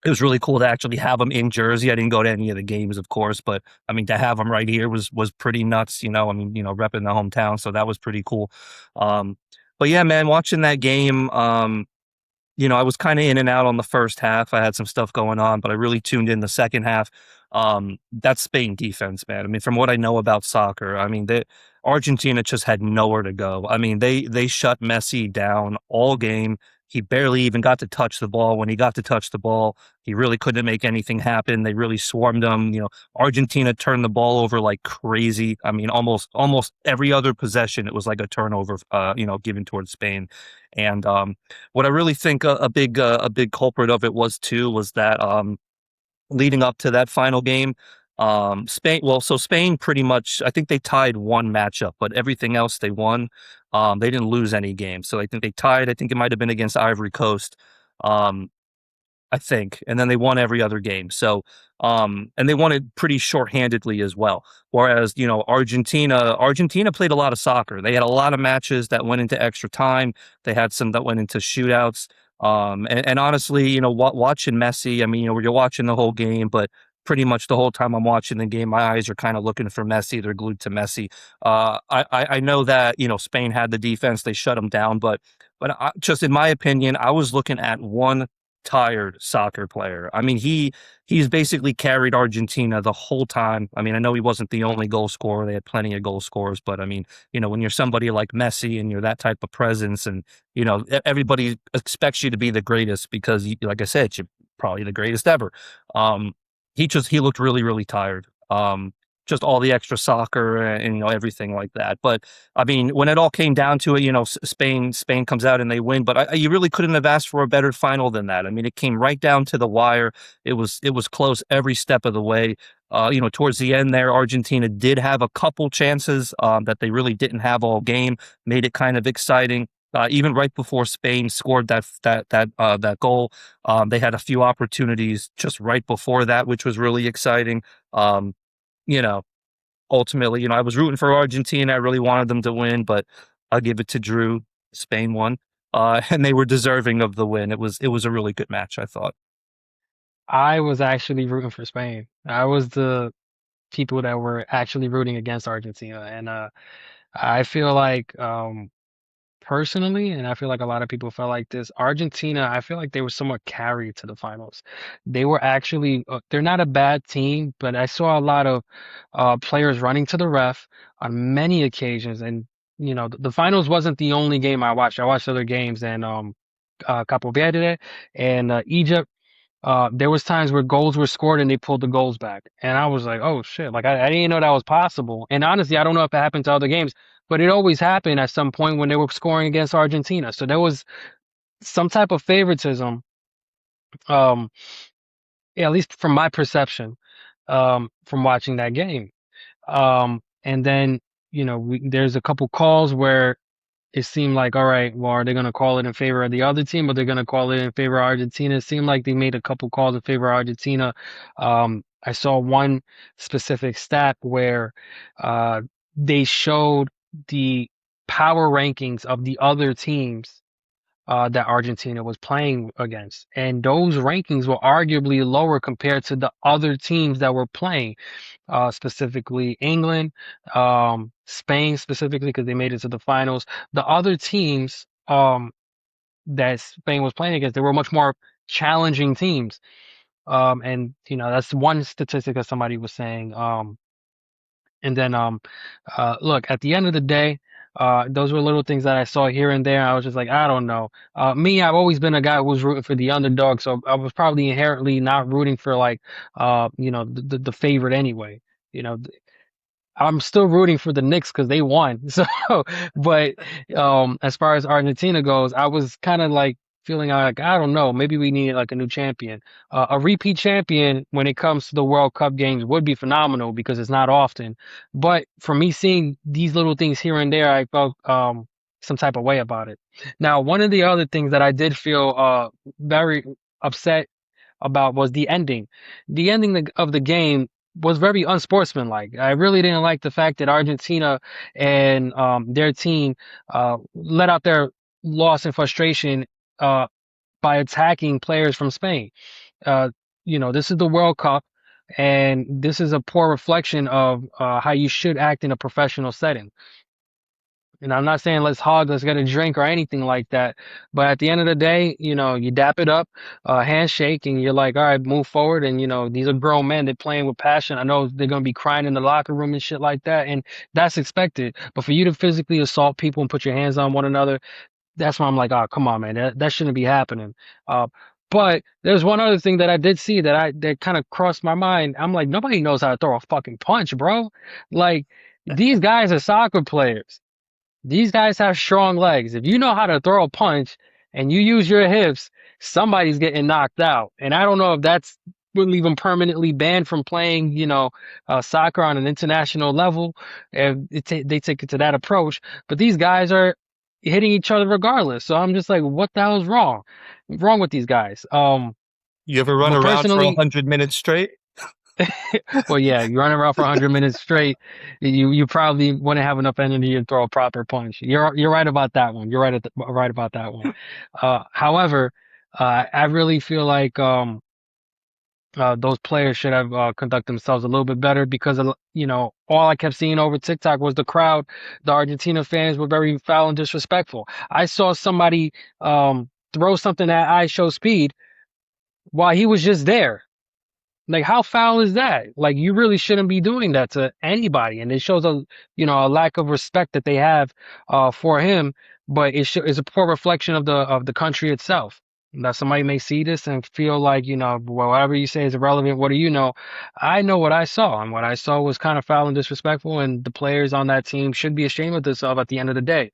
it was really cool to actually have him in Jersey. I didn't go to any of the games, of course, but I mean to have him right here was pretty nuts. I mean, repping the hometown, so that was pretty cool. Um, but yeah, man, watching that game. I was kinda in and out on the first half. I had some stuff going on, but I really tuned in the second half. That Spain defense, man. I mean, from what I know about soccer, I mean, Argentina just had nowhere to go. I mean, they shut Messi down all game. He barely even got to touch the ball. When he got to touch the ball, he really couldn't make anything happen. They really swarmed him. Argentina turned the ball over like crazy. I mean, almost every other possession, it was like a turnover, given towards Spain. And what I really think a big culprit of it was that leading up to that final game, Spain pretty much, I think they tied one matchup, but everything else they won. They didn't lose any games, so I think they tied. I think it might have been against Ivory Coast. Um, I think, and then they won every other game. So, and they won it pretty shorthandedly as well. Whereas, Argentina played a lot of soccer. They had a lot of matches that went into extra time. They had some that went into shootouts. And honestly, watching Messi, I mean, you're watching the whole game, but pretty much the whole time I'm watching the game, my eyes are kind of looking for Messi. They're glued to Messi. I know that Spain had the defense; they shut them down, but just in my opinion, I was looking at one tired soccer player. I mean, he's basically carried Argentina the whole time. I mean, I know he wasn't the only goal scorer. They had plenty of goal scorers, but I mean, when you're somebody like Messi and you're that type of presence, and everybody expects you to be the greatest because, like I said, you're probably the greatest ever. Um, he looked really, really tired. Just all the extra soccer and everything like that. But I mean, when it all came down to it, Spain comes out and they win. But you really couldn't have asked for a better final than that. I mean, it came right down to the wire. It was close every step of the way. Towards the end there, Argentina did have a couple chances that they really didn't have all game. Made it kind of exciting. Even right before Spain scored that goal, they had a few opportunities just right before that, which was really exciting. Um, you know, ultimately, I was rooting for Argentina. I really wanted them to win, but I'll give it to Drew. Spain won, and they were deserving of the win. It was a really good match, I thought. I was actually rooting for Spain. I was the people that were actually rooting against Argentina, and I feel like personally, and I feel like a lot of people felt like this. Argentina, I feel like they were somewhat carried to the finals. They were actually, they're not a bad team, but I saw a lot of players running to the ref on many occasions. And, the finals wasn't the only game I watched. I watched other games and Capo Verde and Egypt. There was times where goals were scored and they pulled the goals back. And I was like, oh shit, like I didn't know that was possible. And honestly, I don't know if it happened to other games, but it always happened at some point when they were scoring against Argentina. So there was some type of favoritism, um, yeah, at least from my perception, from watching that game. And then, there's a couple calls where it seemed like, all right, well, are they going to call it in favor of the other team, or they're going to call it in favor of Argentina? It seemed like they made a couple calls in favor of Argentina. I saw one specific stat where uh, they showed the power rankings of the other teams that Argentina was playing against. And those rankings were arguably lower compared to the other teams that were playing, specifically England, Spain specifically, because they made it to the finals. The other teams that Spain was playing against, they were much more challenging teams. And that's one statistic that somebody was saying. And then, look, at the end of the day, those were little things that I saw here and there. I was just like, I don't know. Me, I've always been a guy who was rooting for the underdog, so I was probably inherently not rooting for like, the favorite anyway. You know, I'm still rooting for the Knicks because they won. So, but as far as Argentina goes, I was kind of like feeling like I don't know, maybe we need like a new champion. A repeat champion when it comes to the World Cup games would be phenomenal because it's not often. But for me, seeing these little things here and there, I felt some type of way about it. Now, one of the other things that I did feel very upset about was the ending. The ending of the game was very unsportsmanlike. I really didn't like the fact that Argentina and their team let out their loss and frustration uh, by attacking players from Spain. Uh, this is the World Cup, and this is a poor reflection of how you should act in a professional setting. And I'm not saying let's hug, let's get a drink or anything like that. But at the end of the day, you dap it up, handshake, and you're like, all right, move forward. And, these are grown men. They're playing with passion. I know they're going to be crying in the locker room and shit like that. And that's expected. But for you to physically assault people and put your hands on one another, that's why I'm like, oh, come on, man. That shouldn't be happening. Uh, but there's one other thing that I did see that kind of crossed my mind. I'm like, nobody knows how to throw a fucking punch, bro. Like, these guys are soccer players. These guys have strong legs. If you know how to throw a punch and you use your hips, somebody's getting knocked out. And I don't know if that's would leave them permanently banned from playing, soccer on an international level. If they take it to that approach, but these guys are hitting each other regardless. So I'm just like, what the hell is wrong? Wrong with these guys? You ever run But around for personally, 100 minutes straight? well, yeah, you run around for 100 minutes straight. You probably wouldn't have enough energy to throw a proper punch. You're right about that one. You're right about that one. However, I really feel like those players should have conducted themselves a little bit better because all I kept seeing over TikTok was the crowd. The Argentina fans were very foul and disrespectful. I saw somebody throw something at IShowSpeed Speed while he was just there. Like, how foul is that? Like, you really shouldn't be doing that to anybody, and it shows a lack of respect that they have for him. But it's a poor reflection of the country itself. Now, somebody may see this and feel like, well, whatever you say is irrelevant. What do you know? I know what I saw, and what I saw was kind of foul and disrespectful, and the players on that team should be ashamed of themselves at the end of the day.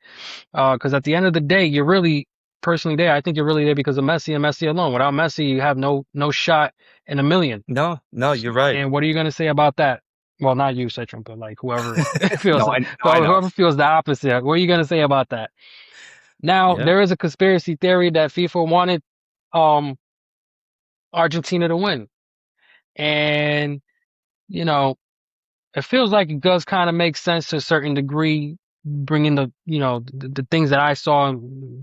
Because at the end of the day, you're really personally there. I think you're really there because of Messi and Messi alone. Without Messi, you have no shot in a million. No, no, you're right. And what are you going to say about that? Well, not you, Citron, but like whoever feels No, I know. whoever feels the opposite. What are you going to say about that? Now, Yeah. there is a conspiracy theory that FIFA wanted um Argentina to win. And, you know, it feels like it does kind of make sense to a certain degree, bringing the things that I saw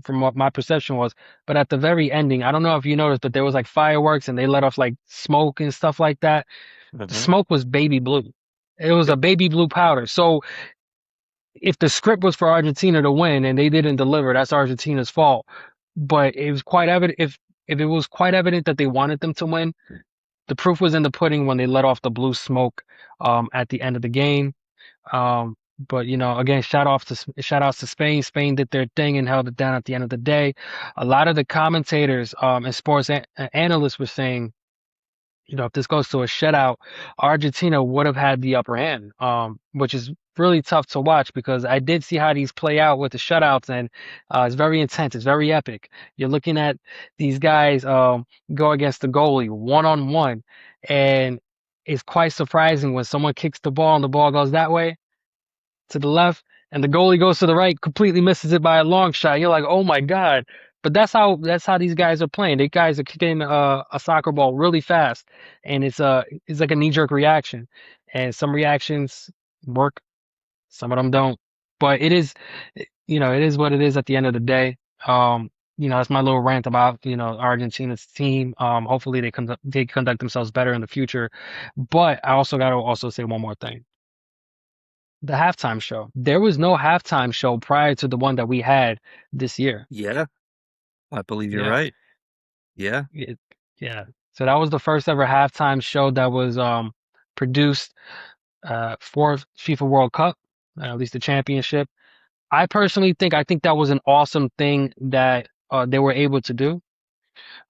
from what my perception was. But at the very ending, I don't know if you noticed, but there was like fireworks and they let off like smoke and stuff like that. The Hmm. smoke was baby blue. It was a Yep. baby blue powder. So if the script was for Argentina to win and they didn't deliver, that's Argentina's fault. But it was quite evident if it was quite evident that they wanted them to win, the proof was in the pudding when they let off the blue smoke at the end of the game. But again, shout outs to Spain. Spain did their thing and held it down at the end of the day. A lot of the commentators and sports analysts were saying, if this goes to a shutout, Argentina would have had the upper hand, which is really tough to watch because I did see how these play out with the shutouts, and it's very intense. It's very epic. You're looking at these guys go against the goalie one on one, and it's quite surprising when someone kicks the ball and the ball goes that way to the left, and the goalie goes to the right, completely misses it by a long shot. You're like, oh my God. But that's how these guys are playing. These guys are kicking a soccer ball really fast, and it's like a knee-jerk reaction. And some reactions work, some of them don't. But it is what it is at the end of the day. that's my little rant about, Argentina's team. Hopefully they conduct themselves better in the future. But I also got to also say one more thing. The halftime show. There was no halftime show prior to the one that we had this year. Yeah, I believe you're Yeah. right. Yeah, It, yeah. So that was the first ever halftime show that was produced for FIFA World Cup, at least the championship. I think that was an awesome thing that they were able to do.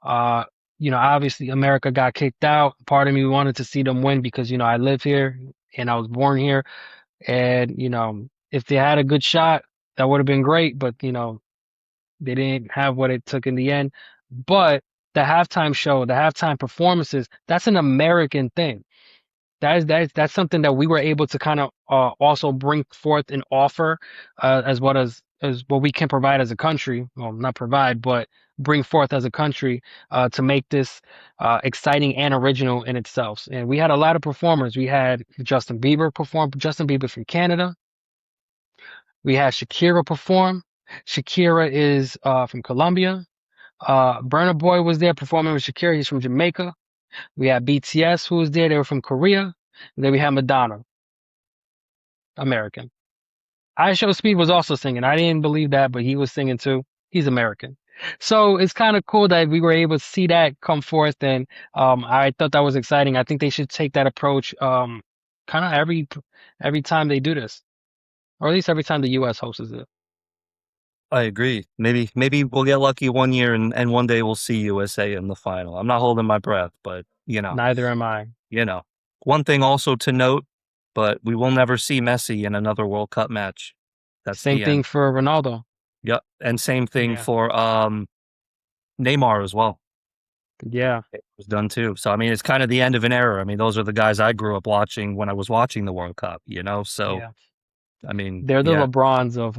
Uh, Obviously America got kicked out. Part of me wanted to see them win because, I live here and I was born here. And, if they had a good shot, that would have been great. But, they didn't have what it took in the end. But the halftime show, the halftime performances, that's an American thing. That's something that we were able to kind of also bring forth and offer as what we can provide as a country. Well, not provide, but bring forth as a country to make this exciting and original in itself. And we had a lot of performers. We had Justin Bieber perform. Justin Bieber from Canada. We had Shakira perform. Shakira is from Colombia. Burna Boy was there performing with Shakira. He's from Jamaica. We had BTS who was there. They were from Korea. And then we had Madonna, American. IShowSpeed Speed was also singing. I didn't believe that, but he was singing too. He's American. So it's kind of cool that we were able to see that come forth, and I thought that was exciting. I think they should take that approach kind of every time they do this, or at least every time the U.S. hosts it. I agree. Maybe we'll get lucky one year and one day we'll see USA in the final. I'm not holding my breath, but Neither am I. you know. One thing also to note, but we will never see Messi in another World Cup match. That's Same the thing end. for Ronaldo. Yep. And same thing Yeah, for Neymar as well. yeah, It was done too. So I mean it's kind of the end of an era. I mean, those are the guys I grew up watching when I was watching the World Cup, So yeah. I mean, They're the yeah, LeBrons of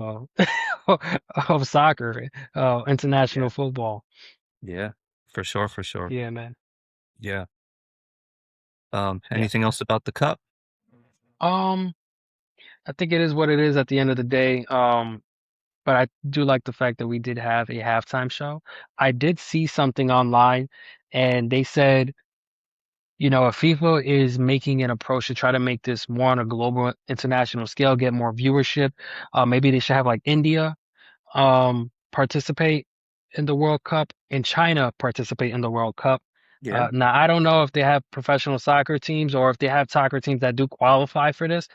of soccer, yeah, international football. yeah, for sure, for sure. Yeah, man. Yeah. Yeah. Anything else about the cup? Um, I think it is what it is at the end of the day. But I do like the fact that we did have a halftime show. I did see something online, and they said, if FIFA is making an approach to try to make this more on a global, international scale, get more viewership, maybe they should have like India participate in the World Cup and China participate in the World Cup. Yeah. Now, I don't know if they have professional soccer teams or if they have soccer teams that do qualify for this,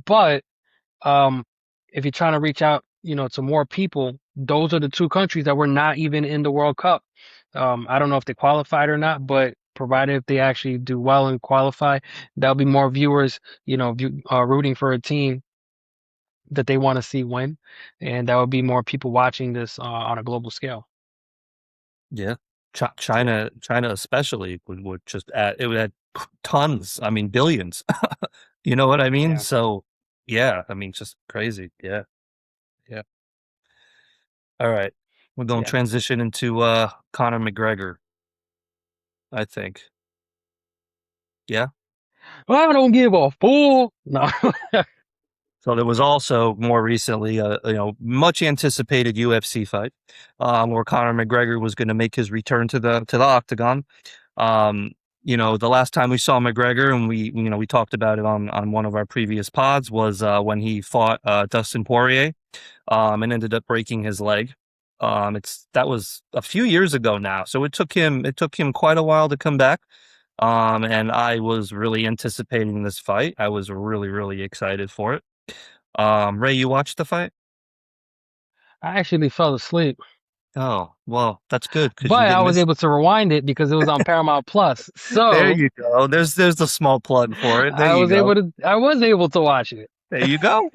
but um, if you're trying to reach out, to more people, those are the two countries that were not even in the World Cup. I don't know if they qualified or not, but provided if they actually do well and qualify, there'll be more viewers, rooting for a team that they want to see win, and that would be more people watching this on a global scale. Yeah. Yeah, China especially would just add, it would add tons, I mean, billions. You know what I mean? yeah, So, yeah, I mean, just crazy. Yeah. Yeah. All right. We're going to yeah. transition into Conor McGregor, I think. Yeah. Well, I don't give a fool. No. So there was also more recently a much anticipated UFC fight where Conor McGregor was going to make his return to the octagon. Um, the last time we saw McGregor, and we talked about it on one of our previous pods, was when he fought Dustin Poirier and ended up breaking his leg. That was a few years ago now, so it took him quite a while to come back. And I was really anticipating this fight. I was really, really excited for it. Ray, you watched the fight? I actually fell asleep, Oh, well, that's good because you but I didn't was miss. able to rewind it because it was on Paramount Plus. There So you go. There's the small plug for it. There I you was go. able to I was able to watch it. There you go.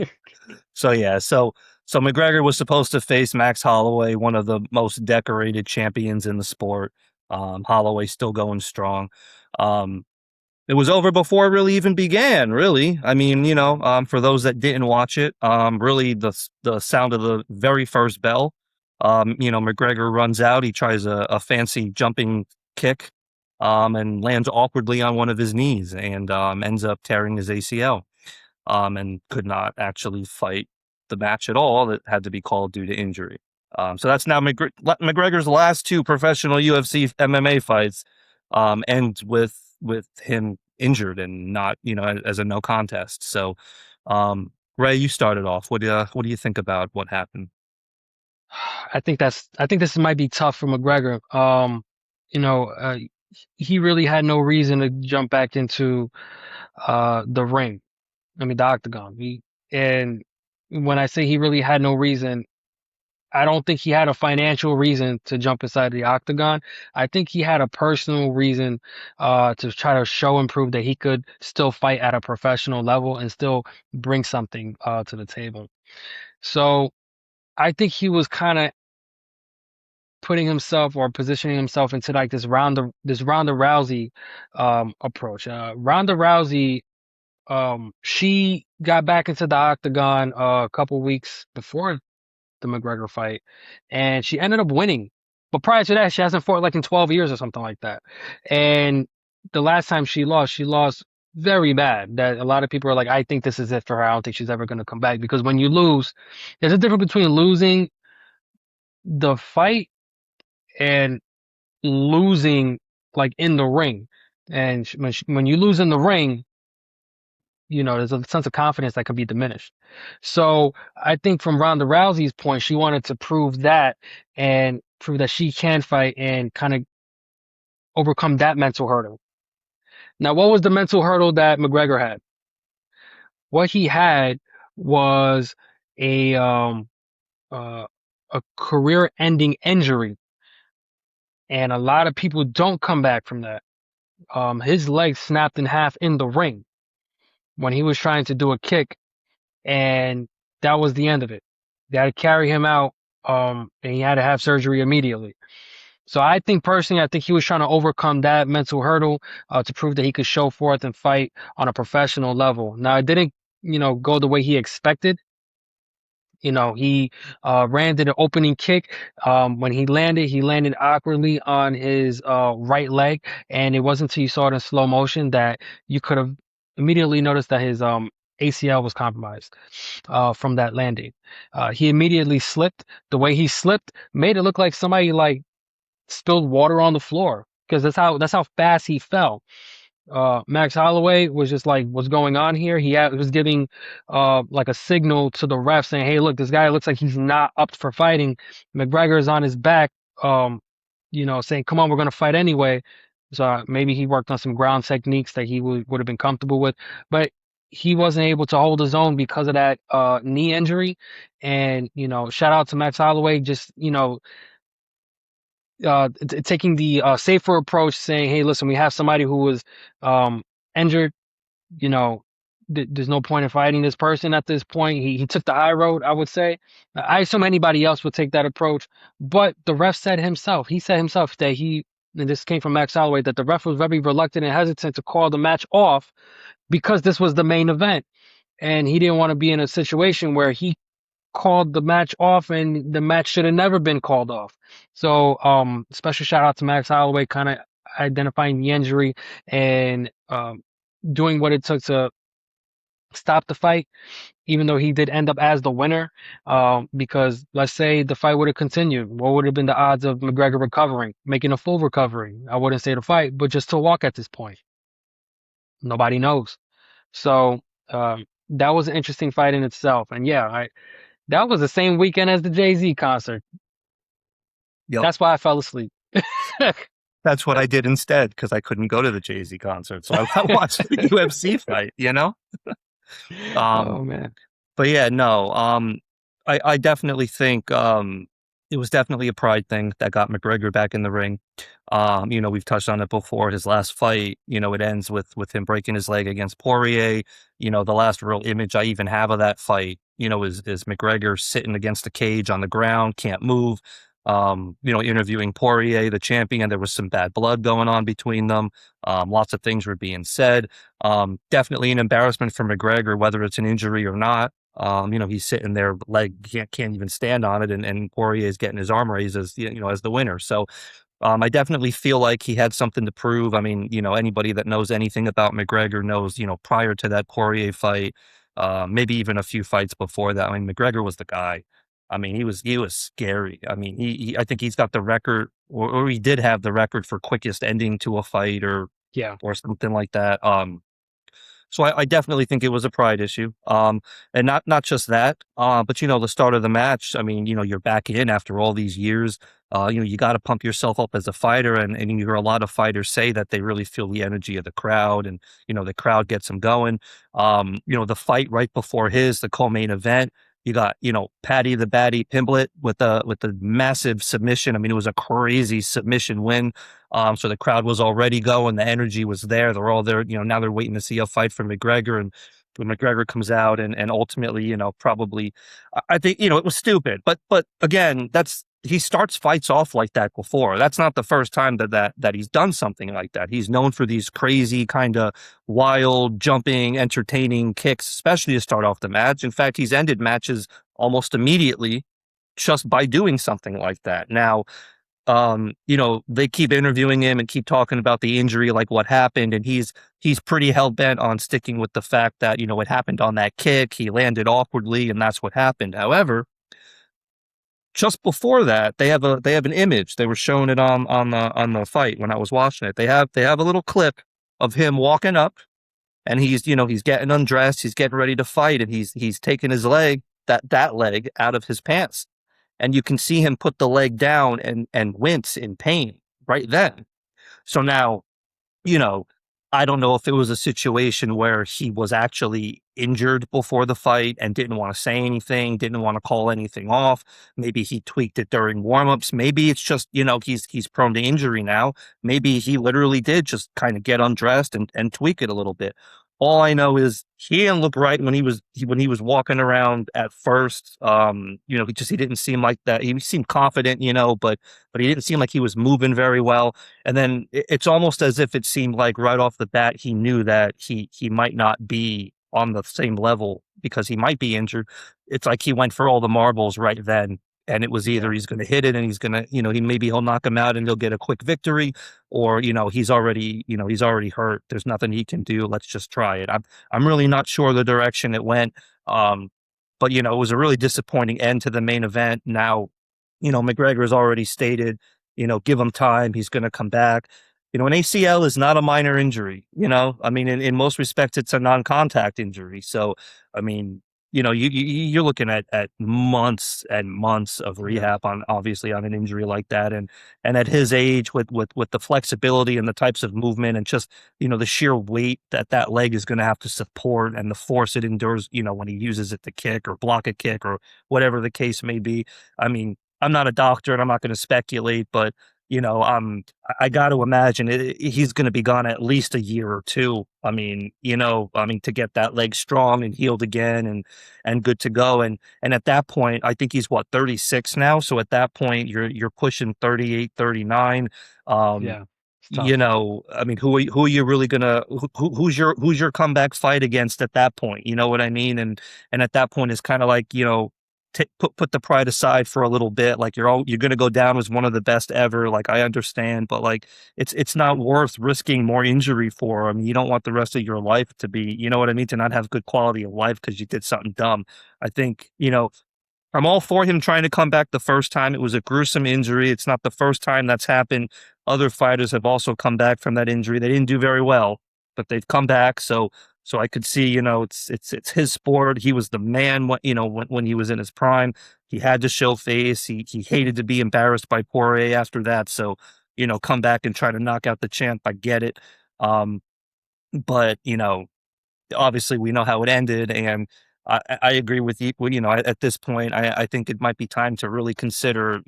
So yeah, so McGregor was supposed to face Max Holloway, one of the most decorated champions in the sport. Holloway still going strong. Um, it was over before it really even began. Really, I mean, for those that didn't watch it, really the sound of the very first bell. McGregor runs out. He tries a fancy jumping kick, and lands awkwardly on one of his knees, and ends up tearing his ACL. And could not actually fight the match at all. That had to be called due to injury. So that's now McGregor's last two professional UFC MMA fights end with him injured and not, as a no contest. So, Ray, you started off. What do you think about what happened? I think this might be tough for McGregor. You know, he really had no reason to jump back into the ring. I mean, the octagon. And when I say he really had no reason, I don't think he had a financial reason to jump inside the octagon. I think he had a personal reason to try to show and prove that he could still fight at a professional level and still bring something to the table. So I think he was kind of putting himself or positioning himself into like this Ronda Rousey approach. Ronda Rousey, she got back into the octagon a couple weeks before the McGregor fight, and she ended up winning. But prior to that, she hasn't fought like in 12 years or something like that. And the last time she lost very bad. That a lot of people are like, I think this is it for her. I don't think she's ever going to come back because when you lose, there's a difference between losing the fight and losing like in the ring. And when you lose in the ring, there's a sense of confidence that can be diminished. So I think from Ronda Rousey's point, she wanted to prove that and prove that she can fight and kind of overcome that mental hurdle. Now, what was the mental hurdle that McGregor had? What he had was a um uh, a career-ending injury, and a lot of people don't come back from that. His leg snapped in half in the ring when he was trying to do a kick, and that was the end of it. They had to carry him out, and he had to have surgery immediately. So I think personally, I think he was trying to overcome that mental hurdle to prove that he could show forth and fight on a professional level. Now, it didn't, go the way he expected. He ran to the opening kick. When he landed awkwardly on his right leg, and it wasn't until you saw it in slow motion that you could have immediately noticed that his ACL was compromised from that landing. He immediately slipped. The way he slipped made it look like somebody like spilled water on the floor because that's how fast he fell. Max Holloway was just like, what's going on here? Was giving like a signal to the ref saying, hey, look, this guy looks like he's not up for fighting. McGregor is on his back, saying, come on, we're gonna fight anyway. So maybe he worked on some ground techniques that he would have been comfortable with, but he wasn't able to hold his own because of that knee injury. And shout out to Max Holloway, just taking the safer approach, saying, "Hey, listen, we have somebody who was injured. You know, there's no point in fighting this person at this point." He took the high road, I would say. I assume anybody else would take that approach, but the ref said himself. He said himself that and this came from Max Holloway, that the ref was very reluctant and hesitant to call the match off because this was the main event, and he didn't want to be in a situation where he called the match off and the match should have never been called off. So special shout out to Max Holloway, kind of identifying the injury and doing what it took to stop the fight, even though he did end up as the winner. Because let's say the fight would have continued, what would have been the odds of McGregor recovering, making a full recovery? I wouldn't say the fight, but just to walk at this point. Nobody knows. So that was an interesting fight in itself. And yeah, that was the same weekend as the Jay-Z concert. Yep. That's why I fell asleep. That's what I did instead because I couldn't go to the Jay-Z concert. So I watched the UFC fight. Oh Um, man. but yeah, no, I definitely think it was definitely a pride thing that got McGregor back in the ring. We've touched on it before. His last fight, it ends with him breaking his leg against Poirier. The last real image I even have of that fight, is McGregor sitting against a cage on the ground, can't move. Interviewing Poirier, the champion. There was some bad blood going on between them. Lots of things were being said. Definitely an embarrassment for McGregor, whether it's an injury or not. He's sitting there, leg can't even stand on it, and Poirier is getting his arm raised as as the winner. So I definitely feel like he had something to prove. I mean, anybody that knows anything about McGregor knows, prior to that Poirier fight, maybe even a few fights before that, I mean, McGregor was the guy. I mean, he was scary. I mean, I think he's got the record, or he did have the record for quickest ending to a fight, Yeah, or something like that. So I definitely think it was a pride issue. And not just that, but the start of the match. I mean, you're back in after all these years. You got to pump yourself up as a fighter, and you hear a lot of fighters say that they really feel the energy of the crowd, and the crowd gets them going. The fight right before the co-main event. You got, Patty the Batty Pimblett with a massive submission. I mean, it was a crazy submission win. So the crowd was already going, the energy was there. They're all there, now they're waiting to see a fight from McGregor, and when McGregor comes out and ultimately, probably I think, it was stupid. But again, he starts fights off like that before. That's not the first time that he's done something like that. He's known for these crazy kind of wild, jumping, entertaining kicks, especially to start off the match. In fact, he's ended matches almost immediately just by doing something like that. Now, they keep interviewing him and keep talking about the injury, like what happened, and he's pretty hell bent on sticking with the fact that it happened on that kick. He landed awkwardly, and that's what happened. However, just before that, they have an image. They were showing it on the fight when I was watching it. They have a little clip of him walking up, and he's getting undressed, he's getting ready to fight, and he's taking his leg, that leg, out of his pants, and you can see him put the leg down and wince in pain right then. So now, you know, I don't know if it was a situation where he was actually injured before the fight and didn't want to say anything, didn't want to call anything off. Maybe he tweaked it during warmups. Maybe it's just, he's prone to injury now. Maybe he literally did just kind of get undressed and tweak it a little bit. All I know is he didn't look right when he was walking around at first. He didn't seem like that. He seemed confident, but he didn't seem like he was moving very well. And then it's almost as if it seemed like right off the bat he knew that he might not be on the same level because he might be injured. It's like he went for all the marbles right then. And it was either yeah, he's going to hit it and he's going to, he'll knock him out and he'll get a quick victory, or he's already hurt. There's nothing he can do. Let's just try it. I'm really not sure the direction it went. Um, but it was a really disappointing end to the main event. Now, McGregor has already stated, give him time. He's going to come back. An ACL is not a minor injury. I mean, in most respects, it's a non-contact injury. So, I mean, you're looking at months and months of yeah, rehab on, obviously, on an injury like that, and at his age, with the flexibility and the types of movement and just the sheer weight that leg is going to have to support and the force it endures, when he uses it to kick or block a kick or whatever the case may be. I mean, I'm not a doctor and I'm not going to speculate, but I got to imagine he's going to be gone at least a year or two. I mean, to get that leg strong and healed again and good to go. And at that point, I think he's what, 36 now. So at that point, you're pushing 38, 39. Um, yeah. It's tough. I mean, who are you really gonna who's your comeback fight against at that point? You know what I mean? And at that point, it's kind of like put the pride aside for a little bit. Like you're going to go down as one of the best ever. Like I understand, but like it's not worth risking more injury for. I mean, you don't want the rest of your life to be, you know what I mean, to not have good quality of life because you did something dumb. I think I'm all for him trying to come back the first time. It was a gruesome injury. It's not the first time that's happened. Other fighters have also come back from that injury. They didn't do very well, but they've come back. So I could see, it's his sport. He was the man when he was in his prime. He had to show face. He hated to be embarrassed by Poirier after that. So, come back and try to knock out the champ. I get it. Um, but obviously we know how it ended, and I agree with you. Well, at this point, I think it might be time to really consider,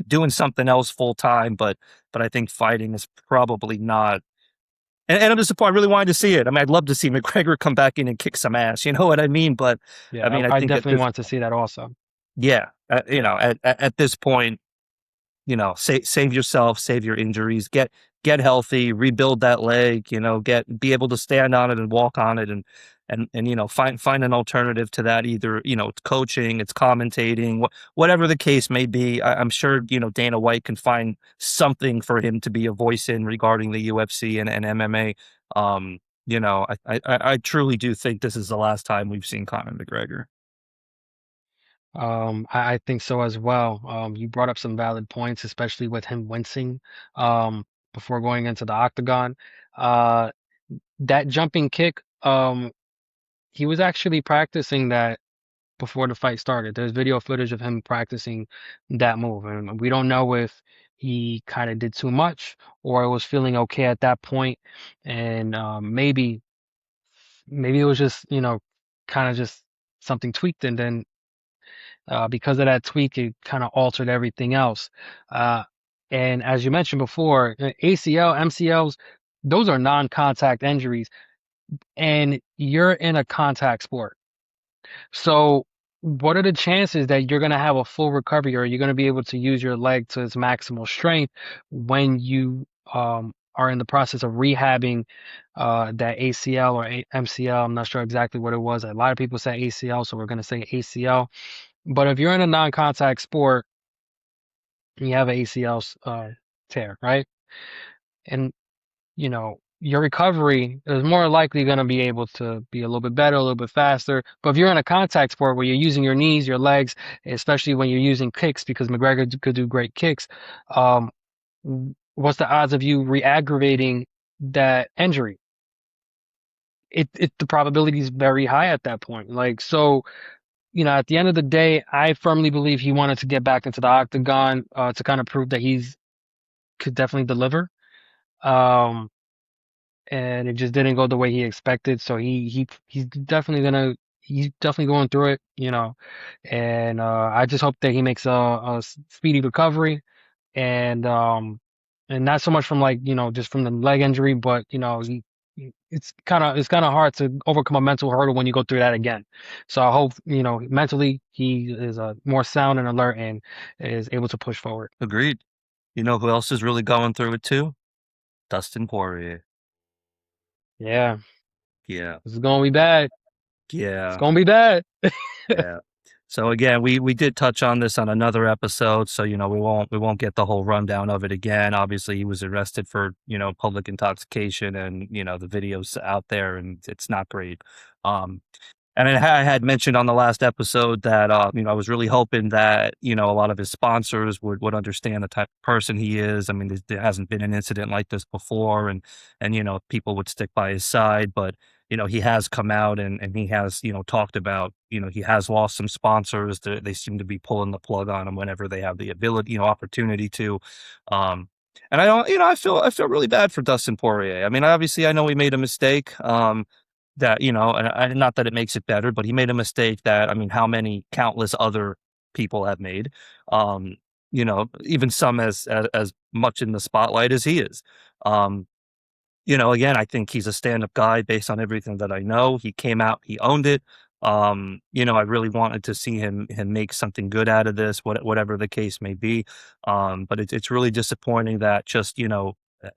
doing something else full time. But I think fighting is probably not. And I'm disappointed. I really wanted to see it. I mean, I'd love to see McGregor come back in and kick some ass. You know what I mean? But I Yeah, mean, I I think at definitely this, want to see that also. yeah, Yeah, at this point, save yourself, save your injuries, get healthy, rebuild that leg, be able to stand on it and walk on it, and find an alternative to that. Either it's coaching, it's commentating, whatever the case may be. I'm sure Dana White can find something for him to be a voice in regarding the UFC and MMA. I truly do think this is the last time we've seen Conor McGregor. I think so as well. You brought up some valid points, especially with him wincing um, before going into the octagon. Uh, that jumping kick, he was actually practicing that before the fight started. There's video footage of him practicing that move, and we don't know if he kind of did too much or was feeling okay at that point, and maybe it was just kind of just something tweaked, and then because of that tweak, it kind of altered everything else. Uh, and as you mentioned before, ACL, MCLs, those are non-contact injuries, and you're in a contact sport. So, what are the chances that you're going to have a full recovery or you're going to be able to use your leg to its maximal strength when you are in the process of rehabbing that ACL or MCL? I'm not sure exactly what it was. A lot of people say ACL, so we're going to say ACL. But if you're in a non-contact sport and you have an ACL tear, right? And your recovery is more likely going to be able to be a little bit better, a little bit faster. But if you're in a contact sport where you're using your knees, your legs, especially when you're using kicks, because McGregor could do great kicks, um, what's the odds of you re-aggravating that injury? The probability is very high at that point. Like, so, at the end of the day, I firmly believe he wanted to get back into the octagon, to kind of prove that he's could definitely deliver. Um, and it just didn't go the way he expected. So he's definitely going through it. And I just hope that he makes a speedy recovery, and not so much from like just from the leg injury, but it's kind of hard to overcome a mental hurdle when you go through that again. So I hope mentally he is more sound and alert and is able to push forward. Agreed. You know who else is really going through it too? Dustin Poirier. Yeah, Yeah. this is gonna be bad. It's Yeah. gonna be bad. Yeah. So again, we did touch on this on another episode, so we won't get the whole rundown of it again. Obviously, he was arrested for public intoxication, and the videos out there, and it's not great. Um, and I had mentioned on the last episode that I was really hoping that a lot of his sponsors would understand the type of person he is. I mean, there hasn't been an incident like this before, and people would stick by his side. But he has come out and he has talked about he has lost some sponsors. They seem to be pulling the plug on him whenever they have the ability, opportunity to. Um, and I don't, I feel really bad for Dustin Poirier. I mean, obviously, I know he made a mistake. That and not that it makes it better, but he made a mistake that I mean, how many countless other people have made. Even some as much in the spotlight as he is. Um, again, I think he's a stand-up guy based on everything that I know. He came out, he owned it. I really wanted to see him make something good out of this, whatever the case may be. But it's really disappointing that just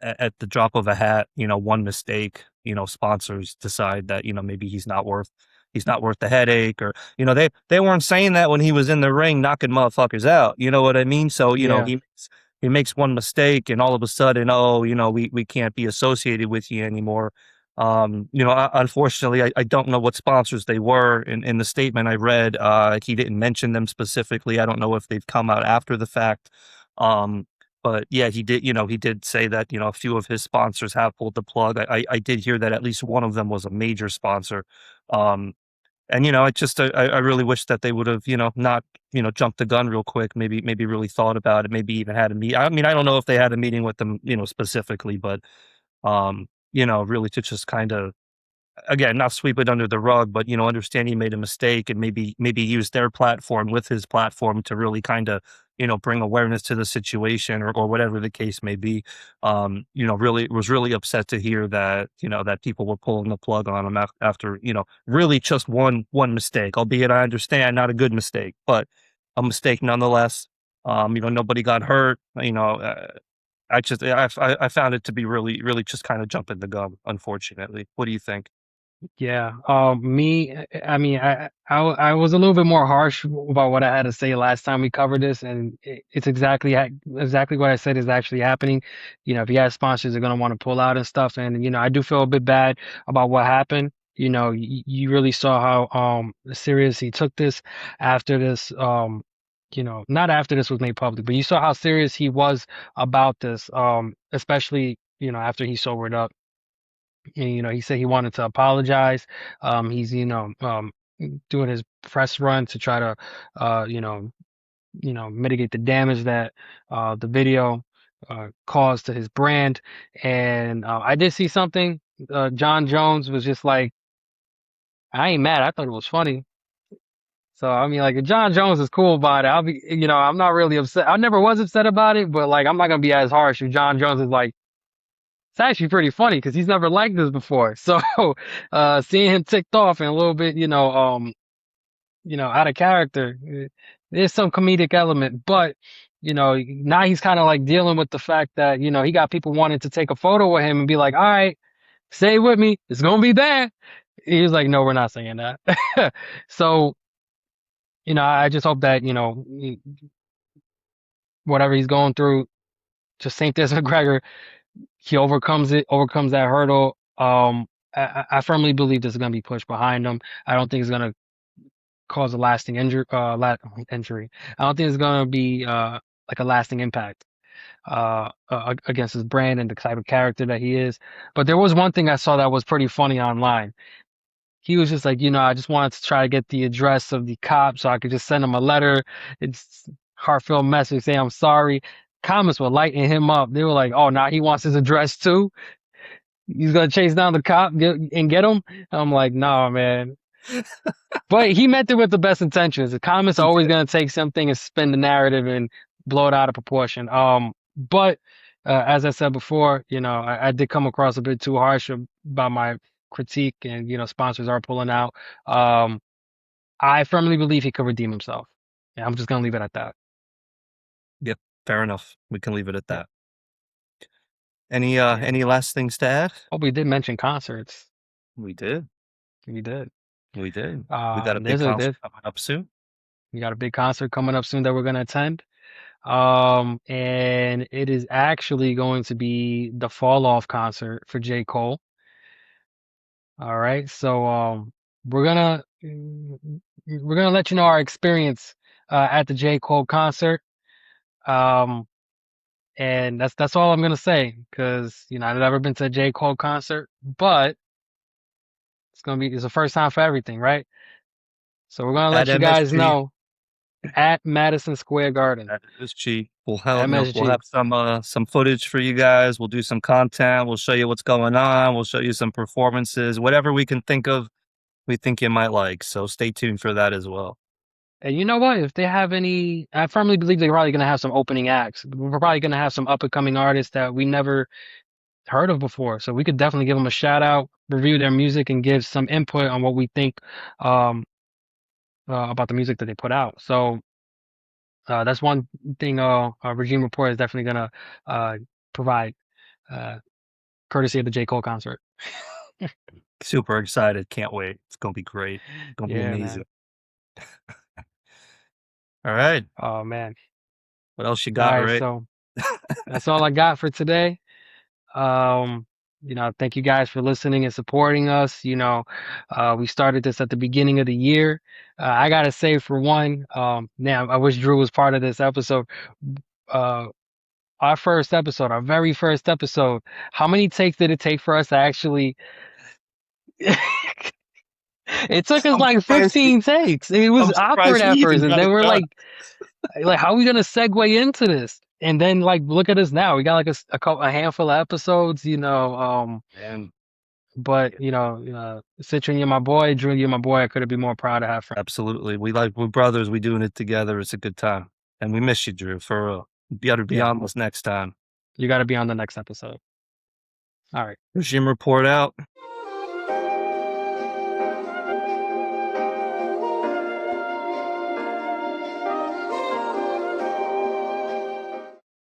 at the drop of a hat, one mistake, sponsors decide that maybe he's not worth the headache, or they weren't saying that when he was in the ring knocking motherfuckers out. You know what I mean? So Yeah, he makes one mistake and all of a sudden, oh, we can't be associated with you anymore. Unfortunately, I don't know what sponsors they were. In the statement I read, he didn't mention them specifically. I don't know if they've come out after the fact. Um, but yeah, he did say that, a few of his sponsors have pulled the plug. I did hear that at least one of them was a major sponsor. Um, and I really wish that they would have not jumped the gun real quick. Maybe really thought about it. Maybe even had a meet. I mean, I don't know if they had a meeting with them specifically, but really to just kind of, again, not sweep it under the rug, but understand he made a mistake and maybe use their platform with his platform to really kind of bring awareness to the situation, or whatever the case may be. Really was really upset to hear that that people were pulling the plug on him after really just one mistake, albeit I understand not a good mistake, but a mistake nonetheless. Nobody got hurt. I found it to be really really just kind of jumping the gun, unfortunately. What do you think? yeah. I mean, I was a little bit more harsh about what I had to say last time we covered this, and it's exactly what I said is actually happening. If you have sponsors, they're gonna want to pull out and stuff, and I do feel a bit bad about what happened. you really saw how serious he took this after this not after this was made public, but you saw how serious he was about this, especially after he sobered up. And, he said he wanted to apologize. He's doing his press run to try to mitigate the damage that the video caused to his brand. And I did see something. John Jones was just like, I ain't mad. I thought it was funny. So I mean, like, if John Jones is cool about it, I'll be, I'm not really upset. I never was upset about it, but like, I'm not gonna be as harsh if John Jones is like, it's actually pretty funny because he's never liked this before. So, seeing him ticked off and a little bit, out of character, there's some comedic element, but now he's kind of like dealing with the fact that, he got people wanting to take a photo with him and be like, all right, say it with me, it's gonna be bad. He was like, no, we're not saying that. So, I just hope that, whatever he's going through, just St. Des McGregor, he overcomes it, overcomes that hurdle. I firmly believe this is going to be pushed behind him. I don't think it's going to cause a lasting injury. I don't think it's going to be like a lasting impact against his brand and the type of character that he is. But there was one thing I saw that was pretty funny online. He was just like, I just wanted to try to get the address of the cop so I could just send him a letter. It's heartfelt message saying I'm sorry. Comments were lighting him up. They were like, oh, now he wants his address too. He's gonna chase down the cop and get him. I'm like, nah, man. But he meant it with the best intentions. The comments are always gonna take something and spin the narrative and blow it out of proportion. But as I said before, I did come across a bit too harsh about my critique, and sponsors are pulling out. I firmly believe he could redeem himself. Yeah, I'm just gonna leave it at that. Yep, fair enough. We can leave it at Yeah. that. Any last things to add? Oh, we did mention concerts. We did. We did. We did. We got a big concert coming up soon. We got a big concert coming up soon that we're gonna attend. And it is actually going to be the Fall Off concert for J. Cole. All right, so we're gonna let you know our experience at the J. Cole concert. Um, and that's all I'm gonna say because I've never been to a J. Cole concert, but it's the first time for everything, right? So we're gonna let At you guys MSG. know at Madison Square Garden. At MSG. We'll have MSG. some footage for you guys. We'll do some content. We'll show you what's going on. We'll show you some performances, whatever we can think of. We think you might like. So stay tuned for that as well. And you know what? If they have any, I firmly believe they're probably gonna have some opening acts. We're probably gonna have some up and coming artists that we never heard of before. So we could definitely give them a shout out, review their music, and give some input on what we think um, about the music that they put out. So that's one thing Regime Report is definitely gonna provide, uh, courtesy of the J. Cole concert. Super excited. Can't wait. It's gonna be great. It's gonna be Yeah, amazing. man. All right. Oh man. What else you All got, right, right? so that's all I got for today. Um, thank you guys for listening and supporting us. We started this at the beginning of the year. I gotta say, for one, now I wish Drew was part of this episode. Uh, our first episode, our very first episode. How many takes did it take for us to actually? It took us like 15 takes. It was awkward at first, and then we're like, how are we gonna segue into this? And then like, look at us now. We got like a handful of episodes, And but Citron, you're my boy. Drew, you're my boy. I couldn't be more proud to have friends. absolutely. We're brothers. We doing it together. It's a good time. And we miss you, Drew, for real. You gotta be Yeah. on this next time. You got to be on the next episode. All right. Regime Report out.